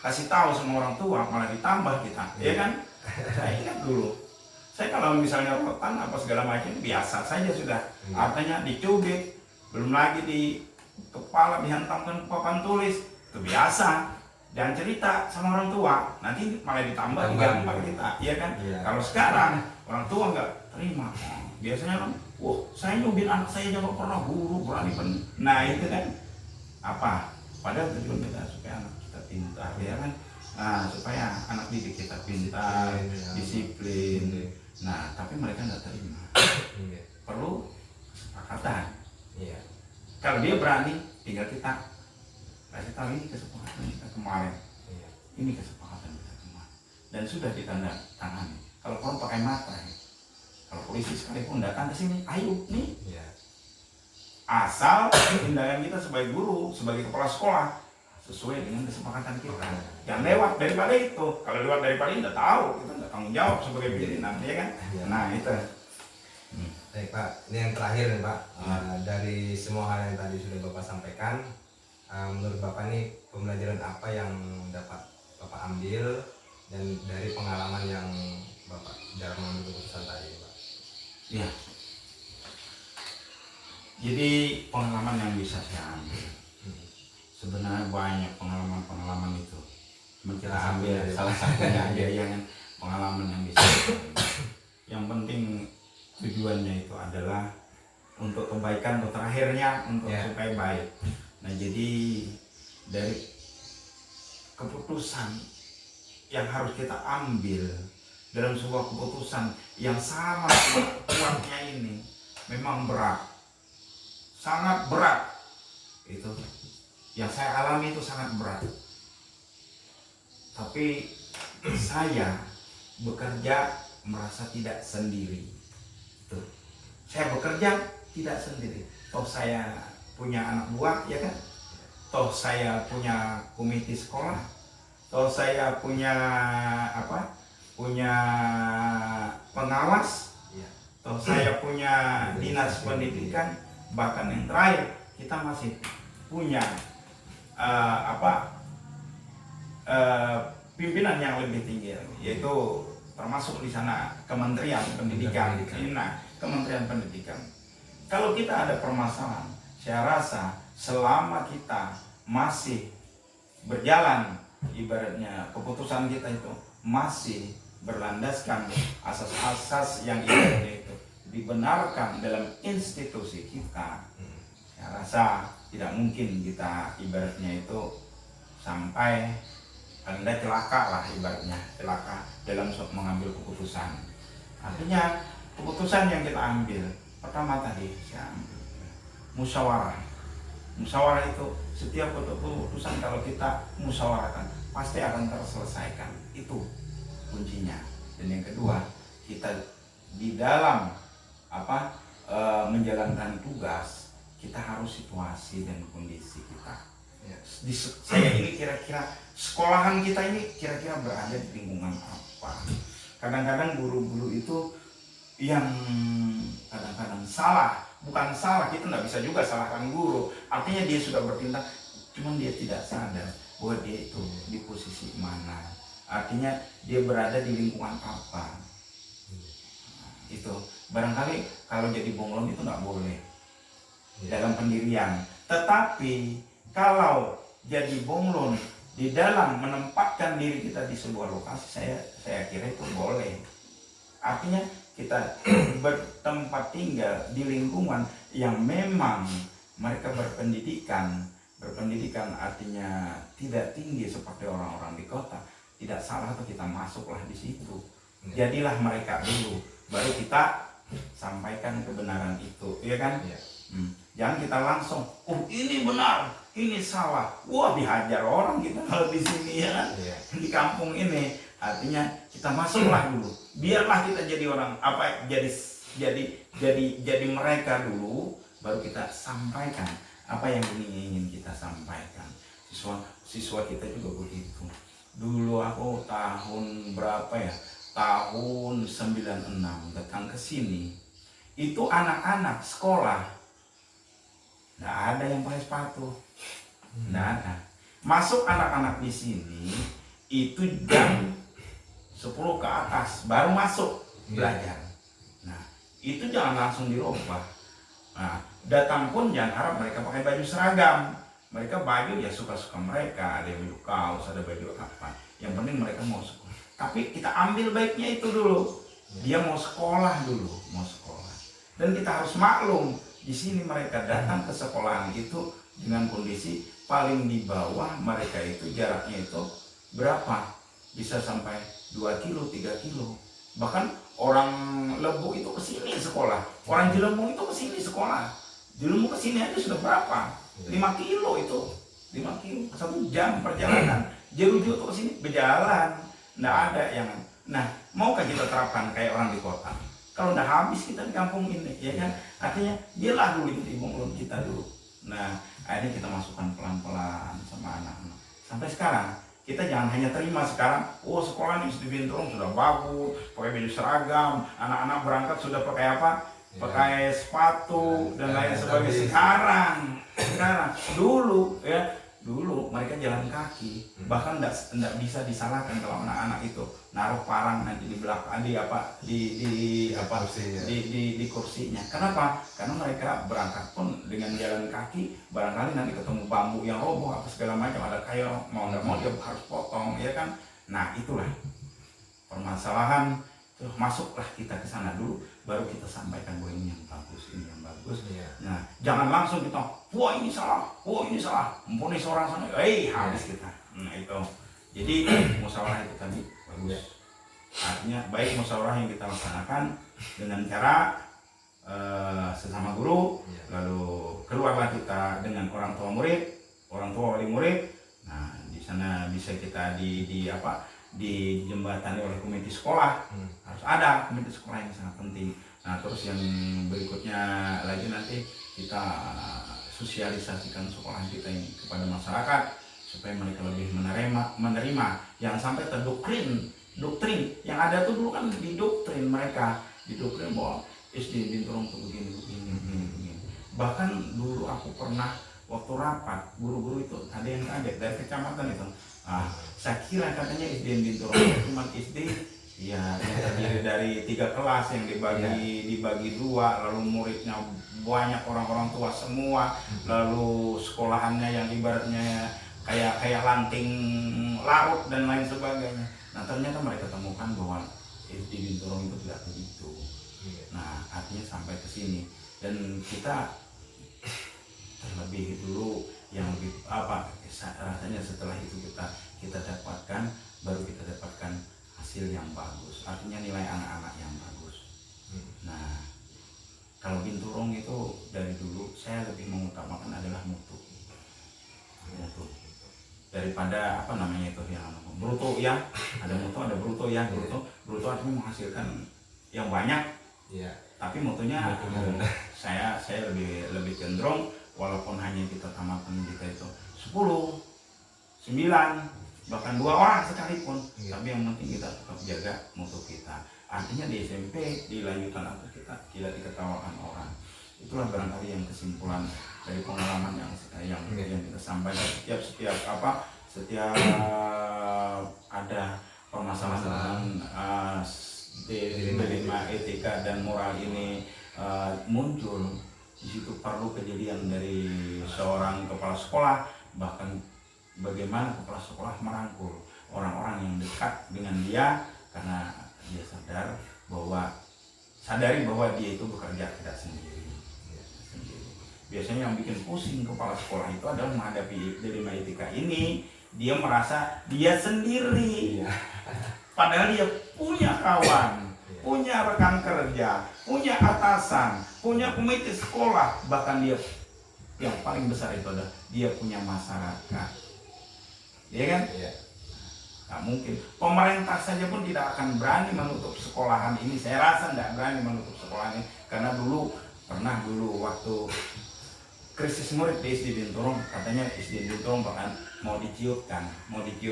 kasih tahu sama orang tua malah ditambah kita, ya kan? Saya ingat dulu. Saya kalau misalnya rotan apa segala macam biasa saja sudah. Artinya dicubit, belum lagi di kepala dihantamkan papan tulis, itu biasa. Jangan cerita sama orang tua, nanti malah ditambah digambar kita, iya kan? Kalau sekarang orang tua nggak terima, biasanya kan, wah saya nyubit anak saya jangan pernah guru berani pen. Nah itu kan apa? Padahal tujuan kita supaya anak kita pintar, ya kan? Nah, supaya anak didik kita pintar, disiplin. Nah tapi mereka nggak terima, perlu kesepakatan. Kalau dia berani, tinggal kita kasih tahu ini kesepakatan kita kemarin, ini kesepakatan kita kemarin, dan sudah ditandatangani. Kalau orang pakai mata, kalau polisi sekalipun datang ke sini, ayo nih, asal tindakan kita sebagai guru, sebagai kepala sekolah sesuai dengan kesepakatan kita. Jangan lewat daripada itu. Kalau lewat daripada itu, udah tahu kita nggak tanggung jawab sebagai pimpinan, ya kan? Nah itu. Baik Pak, ini yang terakhir nih Pak. Dari semua hal yang tadi sudah Bapak sampaikan, menurut Bapak nih pembelajaran apa yang dapat Bapak ambil dan dari pengalaman yang Bapak dalam mengambil keputusan tadi Pak? Ya. Jadi pengalaman yang bisa saya ambil, sebenarnya banyak pengalaman itu. Kita ambil salah satunya aja yang pengalaman yang bisa saya ambil. Yang penting tujuannya itu adalah untuk kebaikan, untuk terakhirnya untuk supaya baik. Nah jadi dari keputusan yang harus kita ambil dalam sebuah keputusan yang sama kuatnya ini memang berat, sangat berat. Itu yang saya alami itu sangat berat. Tapi saya bekerja merasa tidak sendiri. Tuh. Saya bekerja tidak sendiri. Toh saya punya anak buah, ya kan? Toh saya punya komite sekolah, toh saya punya apa? Punya pengawas, toh saya punya dinas pendidikan, bahkan yang terakhir kita masih punya pimpinan yang lebih tinggi, yaitu termasuk di sana Kementerian Pendidikan. Nah, Kementerian Pendidikan. Kalau kita ada permasalahan, saya rasa selama kita masih berjalan, ibaratnya keputusan kita itu masih berlandaskan asas-asas yang ibaratnya itu dibenarkan dalam institusi kita, saya rasa tidak mungkin kita ibaratnya itu sampai Anda celaka lah, ibaratnya celaka dalam mengambil keputusan. Artinya keputusan yang kita ambil pertama tadi saya ambil musyawarah. Musyawarah itu setiap keputusan kalau kita musyawarahkan pasti akan terselesaikan. Itu kuncinya. Dan yang kedua, kita di dalam menjalankan tugas, kita harus situasi dan kondisi kita. Saya ini kira-kira sekolahan kita ini kira-kira berada di lingkungan apa. Kadang-kadang guru-guru itu yang kadang-kadang salah, bukan salah, kita nggak bisa juga salahkan guru. Artinya dia sudah bertindak, cuman dia tidak sadar bahwa dia itu di posisi mana. Artinya dia berada di lingkungan apa. Itu barangkali kalau jadi bonglon itu nggak boleh dalam pendirian. Tetapi kalau jadi bonglon di dalam menempatkan diri kita di sebuah lokasi, saya kira itu boleh. Artinya kita bertempat tinggal di lingkungan yang memang mereka berpendidikan artinya tidak tinggi seperti orang-orang di kota, tidak salah atau kita masuklah di situ. Jadilah mereka dulu, baru kita sampaikan kebenaran itu, ya kan? Jangan kita langsung, oh ini benar, ini salah, wah dihajar orang kita kalau di sini, ya kan? Di kampung ini. Artinya kita masuklah dulu, biarlah kita jadi orang jadi mereka dulu, baru kita sampaikan apa yang ingin kita sampaikan. Siswa kita juga begitu. Dulu aku tahun berapa ya? Tahun 96 datang ke sini. Itu anak-anak sekolah nggak ada yang pakai sepatu. Nggak ada. Masuk anak-anak di sini itu jam 10 ke atas baru masuk belajar. Nah, itu jangan langsung dirubah. Nah, datang pun jangan harap mereka pakai baju seragam. Mereka baju ya suka-suka mereka, ada yang baju kaos, ada baju apa. Yang penting mereka mau sekolah. Tapi kita ambil baiknya itu dulu. Dia mau sekolah dulu, mau sekolah. Dan kita harus maklum, di sini mereka datang ke sekolahan itu dengan kondisi paling di bawah mereka itu jaraknya itu berapa? Bisa sampai 2 kilo, 3 kilo. Bahkan orang Lebu itu ke sini sekolah. Orang Jelembung itu ke sini sekolah. Jelembung ke sini aja sudah berapa? 5 kilo itu. 5 kilo, 1 jam perjalanan. Jeruju itu ke sini berjalan. Nggak ada yang. Nah, maukah kita terapkan kayak orang di kota? Kalau udah habis kita di kampung ini, ya kan? Artinya biarlah dulu itu mulut kita dulu. Nah, akhirnya kita masukkan pelan-pelan sama anak-anak. Sampai sekarang kita jangan hanya terima sekarang, oh sekolah nih di Binturong sudah bagus, pakai baju seragam, anak-anak berangkat sudah pakai apa? Pakai sepatu dan lain sebagainya. Sekarang, dulu ya, dulu mereka jalan kaki, bahkan enggak bisa disalahkan kalau anak-anak itu naruh parang nanti di belakang di kursinya. Kenapa? Karena mereka berangkat pun dengan jalan kaki, barangkali nanti ketemu bambu yang roboh apa segala macam, ada kayu, mau nggak mau dia harus potong, ya kan? Nah itulah permasalahan. Terus masuklah kita ke sana dulu, baru kita sampaikan bahwa ini yang bagus, ini yang bagus. Nah, jangan langsung kita, wah ini salah, mempunyai seorang sana, habis kita. Nah itu. Jadi musyawarah itu tadi bagus. Artinya baik musyawarah yang kita laksanakan dengan cara sesama guru, lalu keluarlah kita dengan orang tua murid, orang tua wali murid. Nah di sana bisa kita dijembatani oleh komite sekolah. Harus ada komite sekolah yang sangat penting. Nah terus yang berikutnya lagi nanti kita sosialisasikan sekolah kita ini kepada masyarakat supaya mereka lebih menerima, jangan sampai terdoktrin. Doktrin yang ada tuh dulu kan didoktrin mereka, didoktrin bahwa SD Binturong tuh begini. Bahkan dulu aku pernah waktu rapat guru-guru itu ada yang kaget dari kecamatan itu. Saya kira katanya SD Binturong cuma SD ya yang terdiri dari 3 kelas yang dibagi 2, lalu muridnya banyak orang-orang tua semua, lalu sekolahannya yang ibaratnya kayak lanting laut dan lain sebagainya. Nah ternyata mereka temukan bahwa SD Binturong itu tidak begitu. Nah artinya sampai ke sini dan kita terlebih dulu yang lebih rasanya setelah itu kita dapatkan, baru kita dapatkan hasil yang bagus, artinya nilai anak-anak yang bagus. Nah kalau Binturong itu dari dulu saya lebih mengutamakan adalah mutu daripada itu yang bruto ya, ada mutu ada bruto ya. Bruto artinya menghasilkan yang banyak, tapi mutunya saya lebih cenderung walaupun hanya kita tamatkan kita itu 10, 9 bahkan 2 orang sekalipun, tapi yang penting kita tetap jaga mutu kita. Artinya di SMP di lanjutan atas kita tidak diketawakan orang. Itulah barangkali yang kesimpulan dari pengalaman yang kita sampaikan. Setiap ada permasalahan dilema etika dan moral ini muncul, di situ perlu kejelian dari seorang kepala sekolah, bahkan bagaimana kepala sekolah merangkul orang-orang yang dekat dengan dia, karena dia sadari bahwa dia itu bekerja tidak sendiri. Biasanya yang bikin pusing kepala sekolah itu adalah menghadapi dilema etika ini, dia merasa dia sendiri, padahal dia punya kawan, punya rekan kerja, punya atasan, punya komite sekolah, bahkan dia yang paling besar itu adalah dia punya masyarakat. Ya kan? Nggak mungkin. Pemerintah saja pun tidak akan berani menutup sekolahan ini. Saya rasa tidak berani menutup sekolahan ini, karena dulu waktu krisis murid di SD Binturong, katanya SD Binturong bahkan mau diciutkan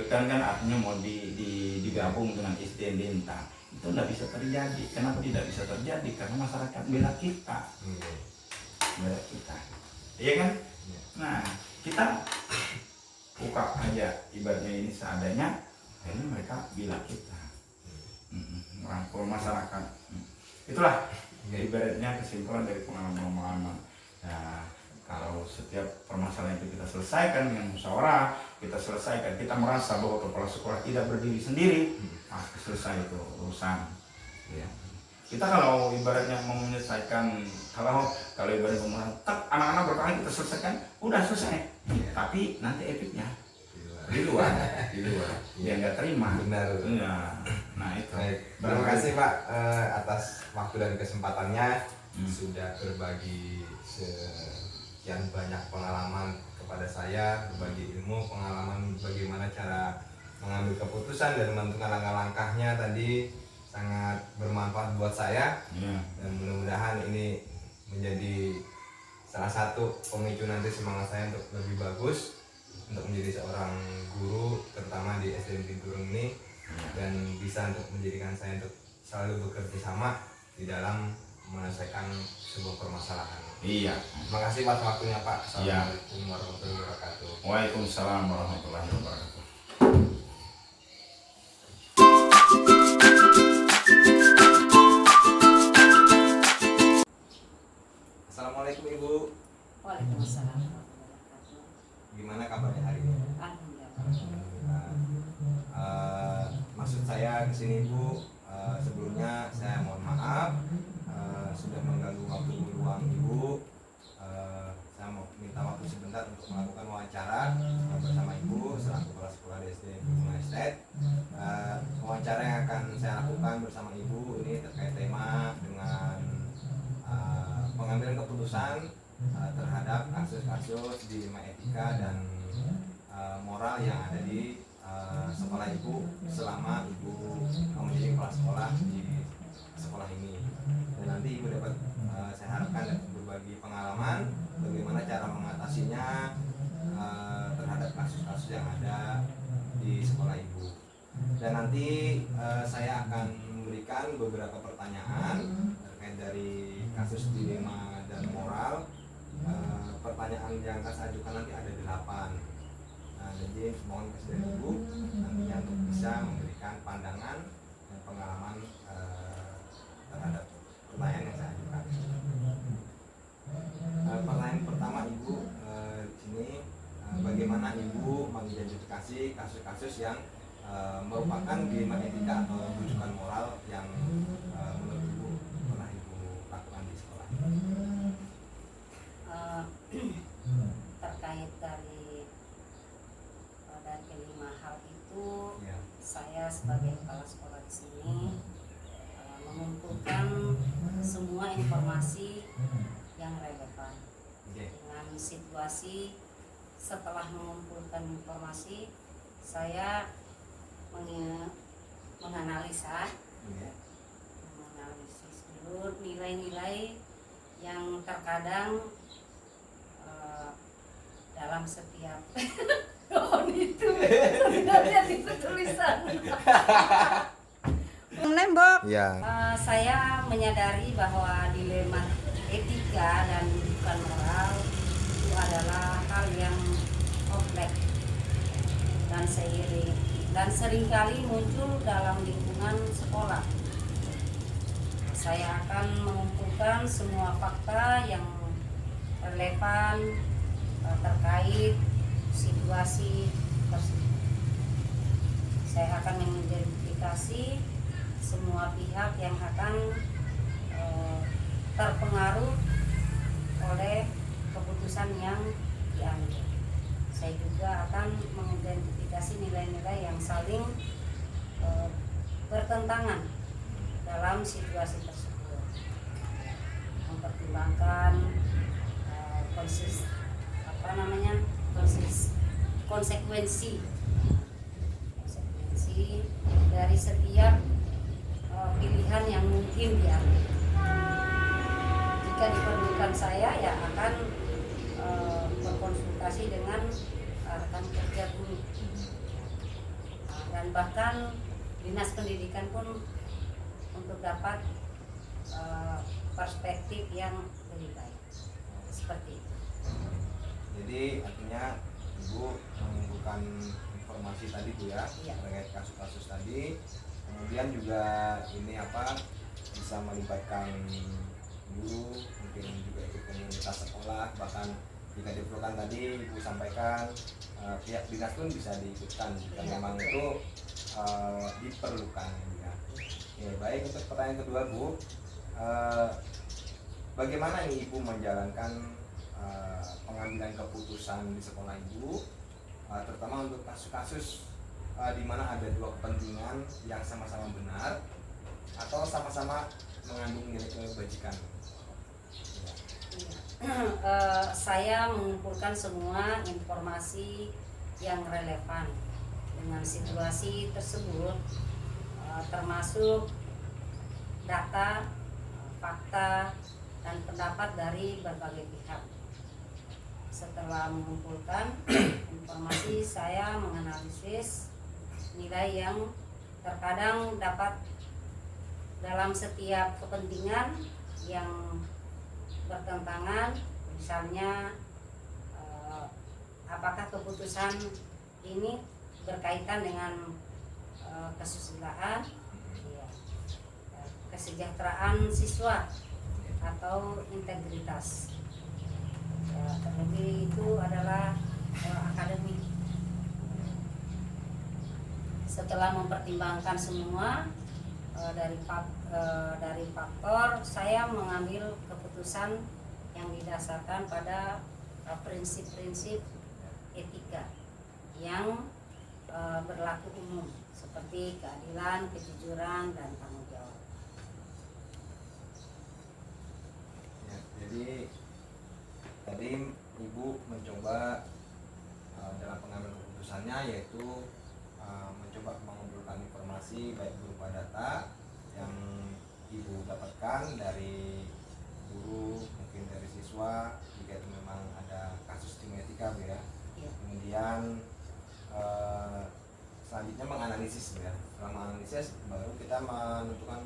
kan artinya mau digabung dengan SD Lintang. Itu tidak bisa terjadi. Kenapa tidak bisa terjadi? Karena masyarakat bela kita, iya kan? Nah, kita buka aja ibaratnya ini seadanya, ini mereka bela kita, merangkul masyarakat. Itulah ibaratnya kesimpulan dari pengalaman-pengalaman. Nah, kalau setiap permasalahan itu kita selesaikan dengan musyawarah, kita selesaikan, kita merasa bahwa kepala sekolah tidak berdiri sendiri, selesai itu urusan. Ya. Kita kalau ibaratnya mau menyelesaikan, kalau ibaratnya pemerintah, anak-anak berkali kita selesaikan, udah selesai. Tapi nanti efeknya di luar, dia nggak terima. Benar. Ya. Nah itu. Terima kasih Pak atas waktu dan kesempatannya sudah berbagi sekian banyak pengalaman kepada saya, berbagi ilmu, pengalaman bagaimana cara mengambil keputusan dan menentukan langkah-langkahnya tadi sangat bermanfaat buat saya. Dan mudah-mudahan ini menjadi salah satu pemicu nanti semangat saya untuk lebih bagus, untuk menjadi seorang guru terutama di SD Binturong ini, dan bisa untuk menjadikan saya untuk selalu bekerja sama di dalam menyelesaikan sebuah permasalahan. Iya. Terima kasih atas waktunya Pak. Assalamualaikum warahmatullahi wabarakatuh. Waalaikumsalam warahmatullahi wabarakatuh. Assalamualaikum Ibu. Waalaikumsalam warahmatullahi wabarakatuh. Gimana kabarnya hari ini? Alhamdulillah. Maksud saya kesini Ibu, sebelumnya saya mohon maaf sudah mengganggu waktu luang Ibu. Saya mau minta waktu sebentar untuk melakukan wawancara bersama Ibu selaku kepala sekolah di SD Binturong Estate. Wawancara yang akan saya lakukan bersama Ibu ini terkait tema dengan pengambilan keputusan terhadap kasus-kasus di lima etika dan moral yang ada di sekolah Ibu selama Ibu menjadi kepala sekolah di sekolah ini. Dan nanti Ibu dapat saya harapkan dapat berbagi pengalaman bagaimana cara mengatasinya terhadap kasus-kasus yang ada di sekolah Ibu. Dan nanti saya akan memberikan beberapa pertanyaan terkait dari kasus dilema dan moral. Pertanyaan yang akan saya ajukan nanti ada 8. Jadi mohon kesediaan Ibu nantinya untuk bisa memberikan pandangan dan pengalaman terhadap pertanyaan yang saya ajukan. Pertanyaan pertama Ibu di sini, bagaimana Ibu mengidentifikasi kasus-kasus yang merupakan dilema etika atau rujukan moral yang menurut Ibu pernah Ibu lakukan di sekolah? Terkait dari kelima hal itu, saya sebagai kepala sekolah di sini mengumpulkan semua informasi yang relevan dengan situasi. Setelah mengumpulkan informasi, saya menganalisis dulu nilai-nilai yang terkadang dalam setiap itu sebenarnya itu tulisan menembak. Saya menyadari bahwa dilema etika dan rujukan moral itu adalah hal yang kompleks dan seringkali muncul dalam lingkungan sekolah. Saya akan mengumpulkan semua fakta yang relevan terkait situasi tersebut. Saya akan mengidentifikasi semua pihak yang akan terpengaruh oleh keputusan yang diambil. Saya juga akan mengidentifikasi nilai-nilai yang saling bertentangan dalam situasi tersebut, mempertimbangkan konsekuensi dari setiap pilihan yang mungkin diambil. Jika diperlukan, saya ya akan berkomunikasi dengan rekan kerja guru. Dan bahkan dinas pendidikan pun untuk dapat perspektif yang lebih baik seperti itu. Jadi artinya Ibu mengumpulkan informasi tadi Bu ya, Iya. terkait kasus-kasus tadi, kemudian juga ini bisa melibatkan guru, mungkin juga ikut komunitas sekolah, bahkan jika diperlukan tadi Ibu sampaikan pihak dinas pun bisa diikutkan jika Iya. memang itu diperlukan ya. Oke, baik, untuk pertanyaan kedua Bu, bagaimana nih Ibu menjalankan pengambilan keputusan di sekolah Ibu, terutama untuk kasus-kasus di mana ada dua kepentingan yang sama-sama benar atau sama-sama mengandung nilai kebajikan? Saya mengumpulkan semua informasi yang relevan dengan situasi tersebut, termasuk data, fakta, dan pendapat dari berbagai pihak. Setelah mengumpulkan informasi, saya menganalisis nilai yang terkadang dapat dalam setiap kepentingan yang bertentangan, misalnya apakah keputusan ini berkaitan dengan kesusilaan, kesejahteraan siswa atau integritas. Terlebih itu adalah akademik. Setelah mempertimbangkan semua dari faktor, saya mengambil keputusan yang didasarkan pada prinsip-prinsip etika yang berlaku umum, seperti keadilan, kejujuran, dan tanggung jawab. Ya, jadi tadi Ibu mencoba dalam pengambilan keputusannya yaitu mencoba mengumpulkan informasi baik berupa data yang Ibu dapatkan dari guru, mungkin dari siswa jika itu memang ada kasus tim etika Bu ya. Ya. Kemudian selanjutnya menganalisis Bu ya. Setelah menganalisis baru kita menentukan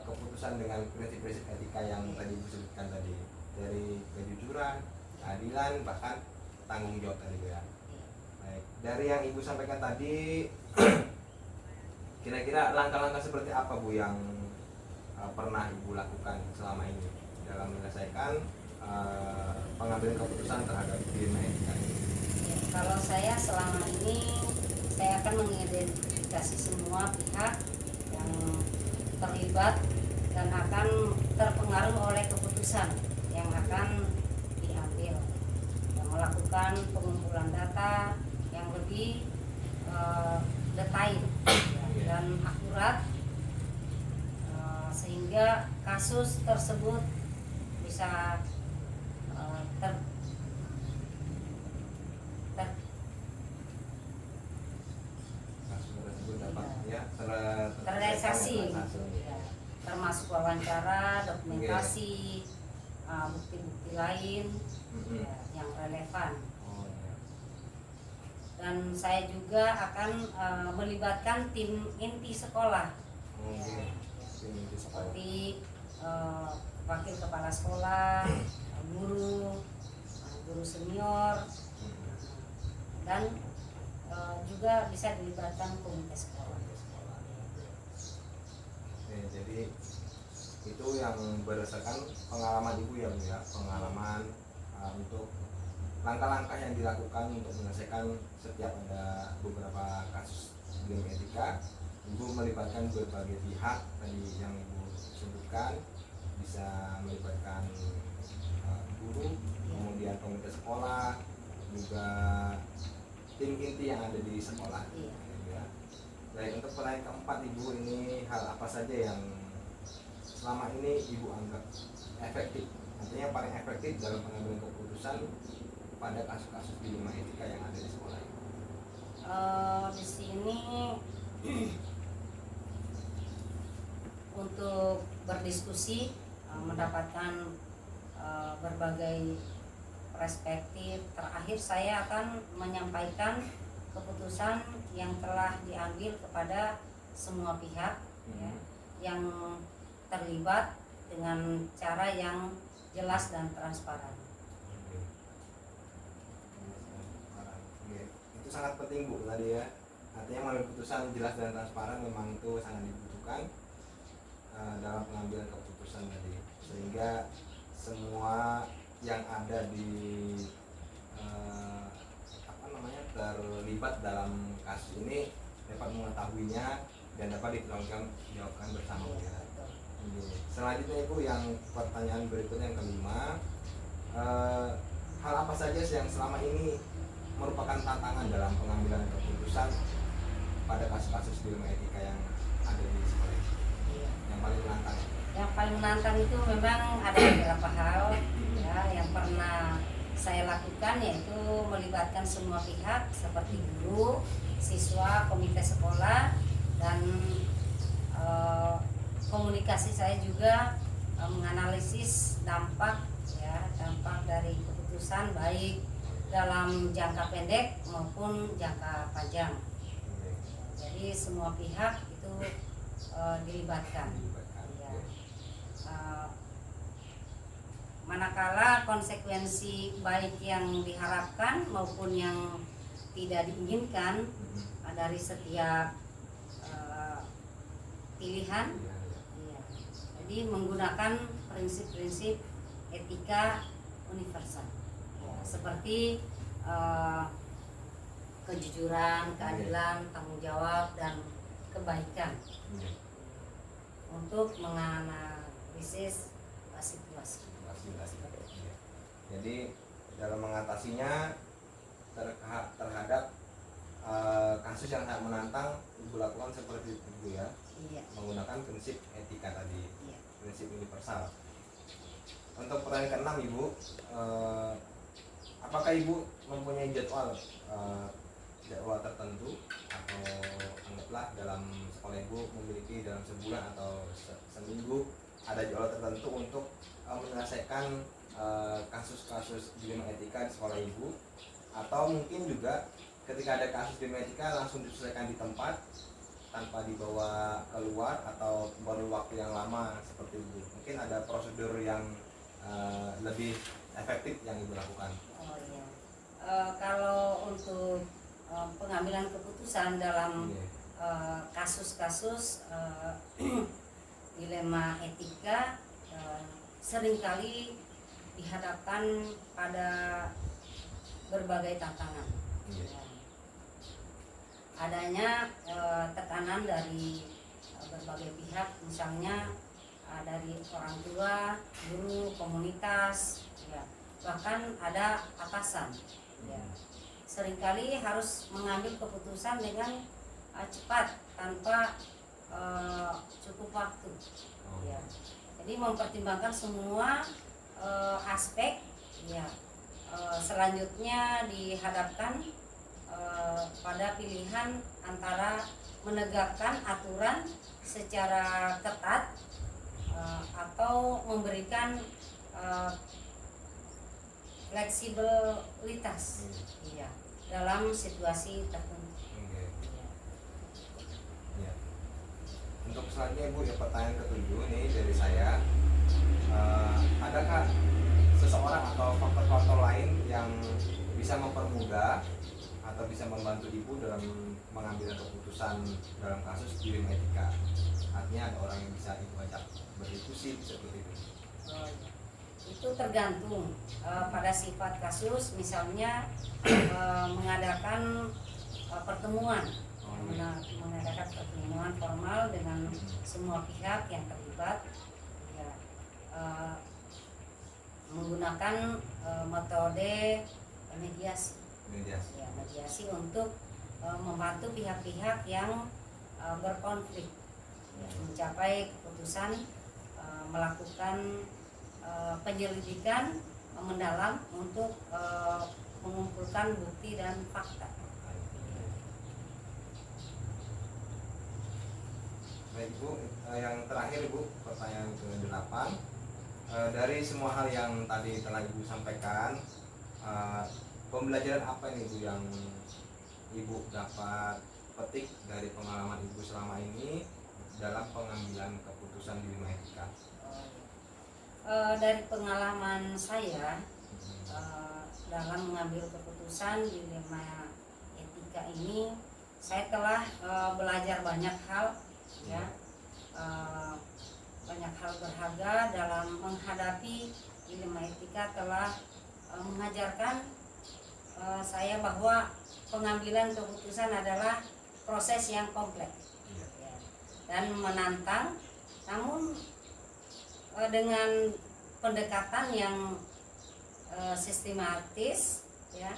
keputusan dengan prinsip-prinsip etika yang tadi Ibu sebutkan tadi, dari kejujuran, keadilan, bahkan tanggung jawab tadi Bu ya. Baik, dari yang Ibu sampaikan tadi kira-kira langkah-langkah seperti apa Bu yang pernah Ibu lakukan selama ini dalam menyelesaikan pengambilan keputusan terhadap dilema etika ini? Ya, kalau saya selama ini, saya akan mengidentifikasi semua pihak yang terlibat dan akan terpengaruh oleh keputusan yang akan diambil, yang melakukan pengumpulan data yang lebih detail dan akurat, sehingga kasus tersebut bisa Kasus tersebut dapat ya terrealisasi, terrealisasi. termasuk wawancara, dokumentasi, bukti-bukti lain ya, yang relevan. Oh, ya. Dan saya juga akan melibatkan tim inti sekolah, Oh, ya, iya. Tim inti sekolah. seperti wakil kepala sekolah, guru, guru senior, dan juga bisa dilibatkan komite sekolah. Jadi itu yang berdasarkan pengalaman Ibu ya Bu ya, pengalaman untuk langkah-langkah yang dilakukan untuk menyelesaikan setiap ada beberapa kasus dilema etika. Ibu melibatkan berbagai pihak tadi yang Ibu sebutkan, bisa melibatkan guru, kemudian komite sekolah, juga tim inti yang ada di sekolah. Iya. Ya. Baik, untuk pertanyaan keempat Ibu, ini hal apa saja yang selama ini Ibu anggap efektif, artinya paling efektif dalam pengambilan keputusan pada kasus-kasus dilema etika yang ada di sekolah ini? Di sini untuk berdiskusi, mendapatkan berbagai perspektif terakhir saya akan menyampaikan keputusan yang telah diambil kepada semua pihak ya, yang terlibat dengan cara yang jelas dan transparan. Oke. Itu sangat penting Bu tadi ya. Artinya mengambil keputusan jelas dan transparan memang itu sangat dibutuhkan dalam pengambilan keputusan tadi, sehingga semua yang ada di terlibat dalam kasus ini dapat mengetahuinya dan dapat dipertanggungjawabkan bersama ya. Selanjutnya Ibu, yang pertanyaan berikutnya yang kelima, hal apa saja yang selama ini merupakan tantangan dalam pengambilan keputusan pada kasus-kasus dilema etika yang ada di sekolah? Yang paling menantang? Yang paling menantang itu memang ada beberapa hal ya yang pernah saya lakukan, yaitu melibatkan semua pihak seperti guru, siswa, komite sekolah, dan komunikasi saya juga menganalisis dampak dari keputusan baik dalam jangka pendek maupun jangka panjang. Jadi semua pihak itu dilibatkan. Ya. Manakala konsekuensi baik yang diharapkan maupun yang tidak diinginkan dari setiap pilihan, ya. Jadi menggunakan prinsip-prinsip etika universal, ya, seperti kejujuran, keadilan, tanggung jawab, dan kebaikan untuk menganalisis situasi. Jadi dalam mengatasinya terhadap kasus yang sangat menantang, Ibu lakukan seperti itu ya. Iya. Menggunakan prinsip etika tadi, Iya. prinsip universal. Untuk pertanyaan keenam Ibu, apakah Ibu mempunyai jadwal tertentu, atau anggaplah dalam sekolah Ibu memiliki dalam sebulan atau seminggu ada jadwal tertentu untuk menyelesaikan kasus-kasus dilema etika di sekolah Ibu, atau mungkin juga ketika ada kasus dilema etika langsung diselesaikan di tempat tanpa dibawa keluar atau baru waktu yang lama seperti itu? Mungkin ada prosedur yang lebih efektif yang Ibu lakukan. Oh iya. Kalau untuk pengambilan keputusan dalam kasus-kasus dilema etika seringkali dihadapkan pada berbagai tantangan. Ya. Adanya tekanan dari berbagai pihak, misalnya dari orang tua, guru, komunitas, ya, bahkan ada atasan. Ya. Seringkali harus mengambil keputusan dengan cepat tanpa cukup waktu. Ya. Jadi mempertimbangkan semua aspek. Ya. Selanjutnya dihadapkan pada pilihan antara menegakkan aturan secara ketat atau memberikan fleksibilitas ya, dalam situasi tertentu. Ya. Untuk selanjutnya Bu, ya pertanyaan ketujuh nih dari saya, adakah seseorang atau faktor-faktor lain yang bisa mempermudah atau bisa membantu Ibu dalam mengambil keputusan dalam kasus dilema etika? Artinya ada orang yang bisa Ibu ajak berdiskusi seperti itu. Itu tergantung pada sifat kasus, misalnya mengadakan pertemuan, mengadakan pertemuan formal dengan semua pihak yang terlibat, ya, menggunakan metode mediasi. Ya, mediasi untuk membantu pihak-pihak yang berkonflik ya, mencapai keputusan, melakukan penyelidikan mendalam untuk mengumpulkan bukti dan fakta. Baik Bu, yang terakhir Bu, pertanyaan ke-8, dari semua hal yang tadi telah Ibu sampaikan, pembelajaran apa nih Bu yang Ibu dapat petik dari pengalaman Ibu selama ini dalam pengambilan keputusan di Lima Etika? Dari pengalaman saya dalam mengambil keputusan di Lima Etika ini, saya telah belajar banyak hal, ya, banyak hal berharga dalam menghadapi Lima Etika. Telah mengajarkan saya bahwa pengambilan keputusan adalah proses yang kompleks, ya, dan menantang, namun dengan pendekatan yang sistematis, ya,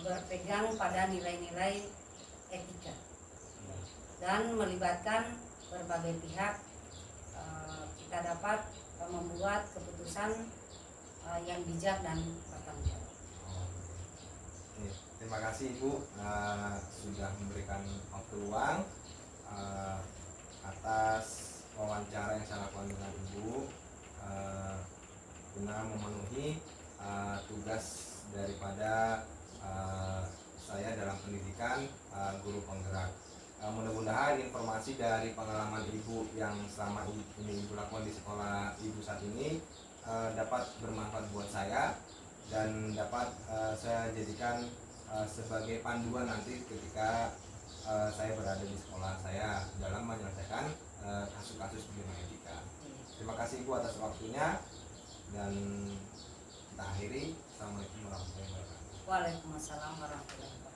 berpegang pada nilai-nilai etika dan melibatkan berbagai pihak, kita dapat membuat keputusan yang bijak dan bertanggung jawab. Oke, terima kasih Ibu sudah memberikan waktu luang atas wawancara yang saya lakukan dengan Ibu guna memenuhi tugas daripada saya dalam pendidikan guru penggerak. Mudah-mudahan informasi dari pengalaman Ibu yang selama ini Ibu lakukan di sekolah Ibu saat ini dapat bermanfaat buat saya dan dapat saya jadikan sebagai panduan nanti ketika saya berada di sekolah saya dalam menyelesaikan kasus-kasus di Lima Etika. Terima kasih Ibu atas waktunya dan kita akhiri. Assalamualaikum warahmatullahi wabarakatuh. Waalaikumsalam warahmatullahi wabarakatuh.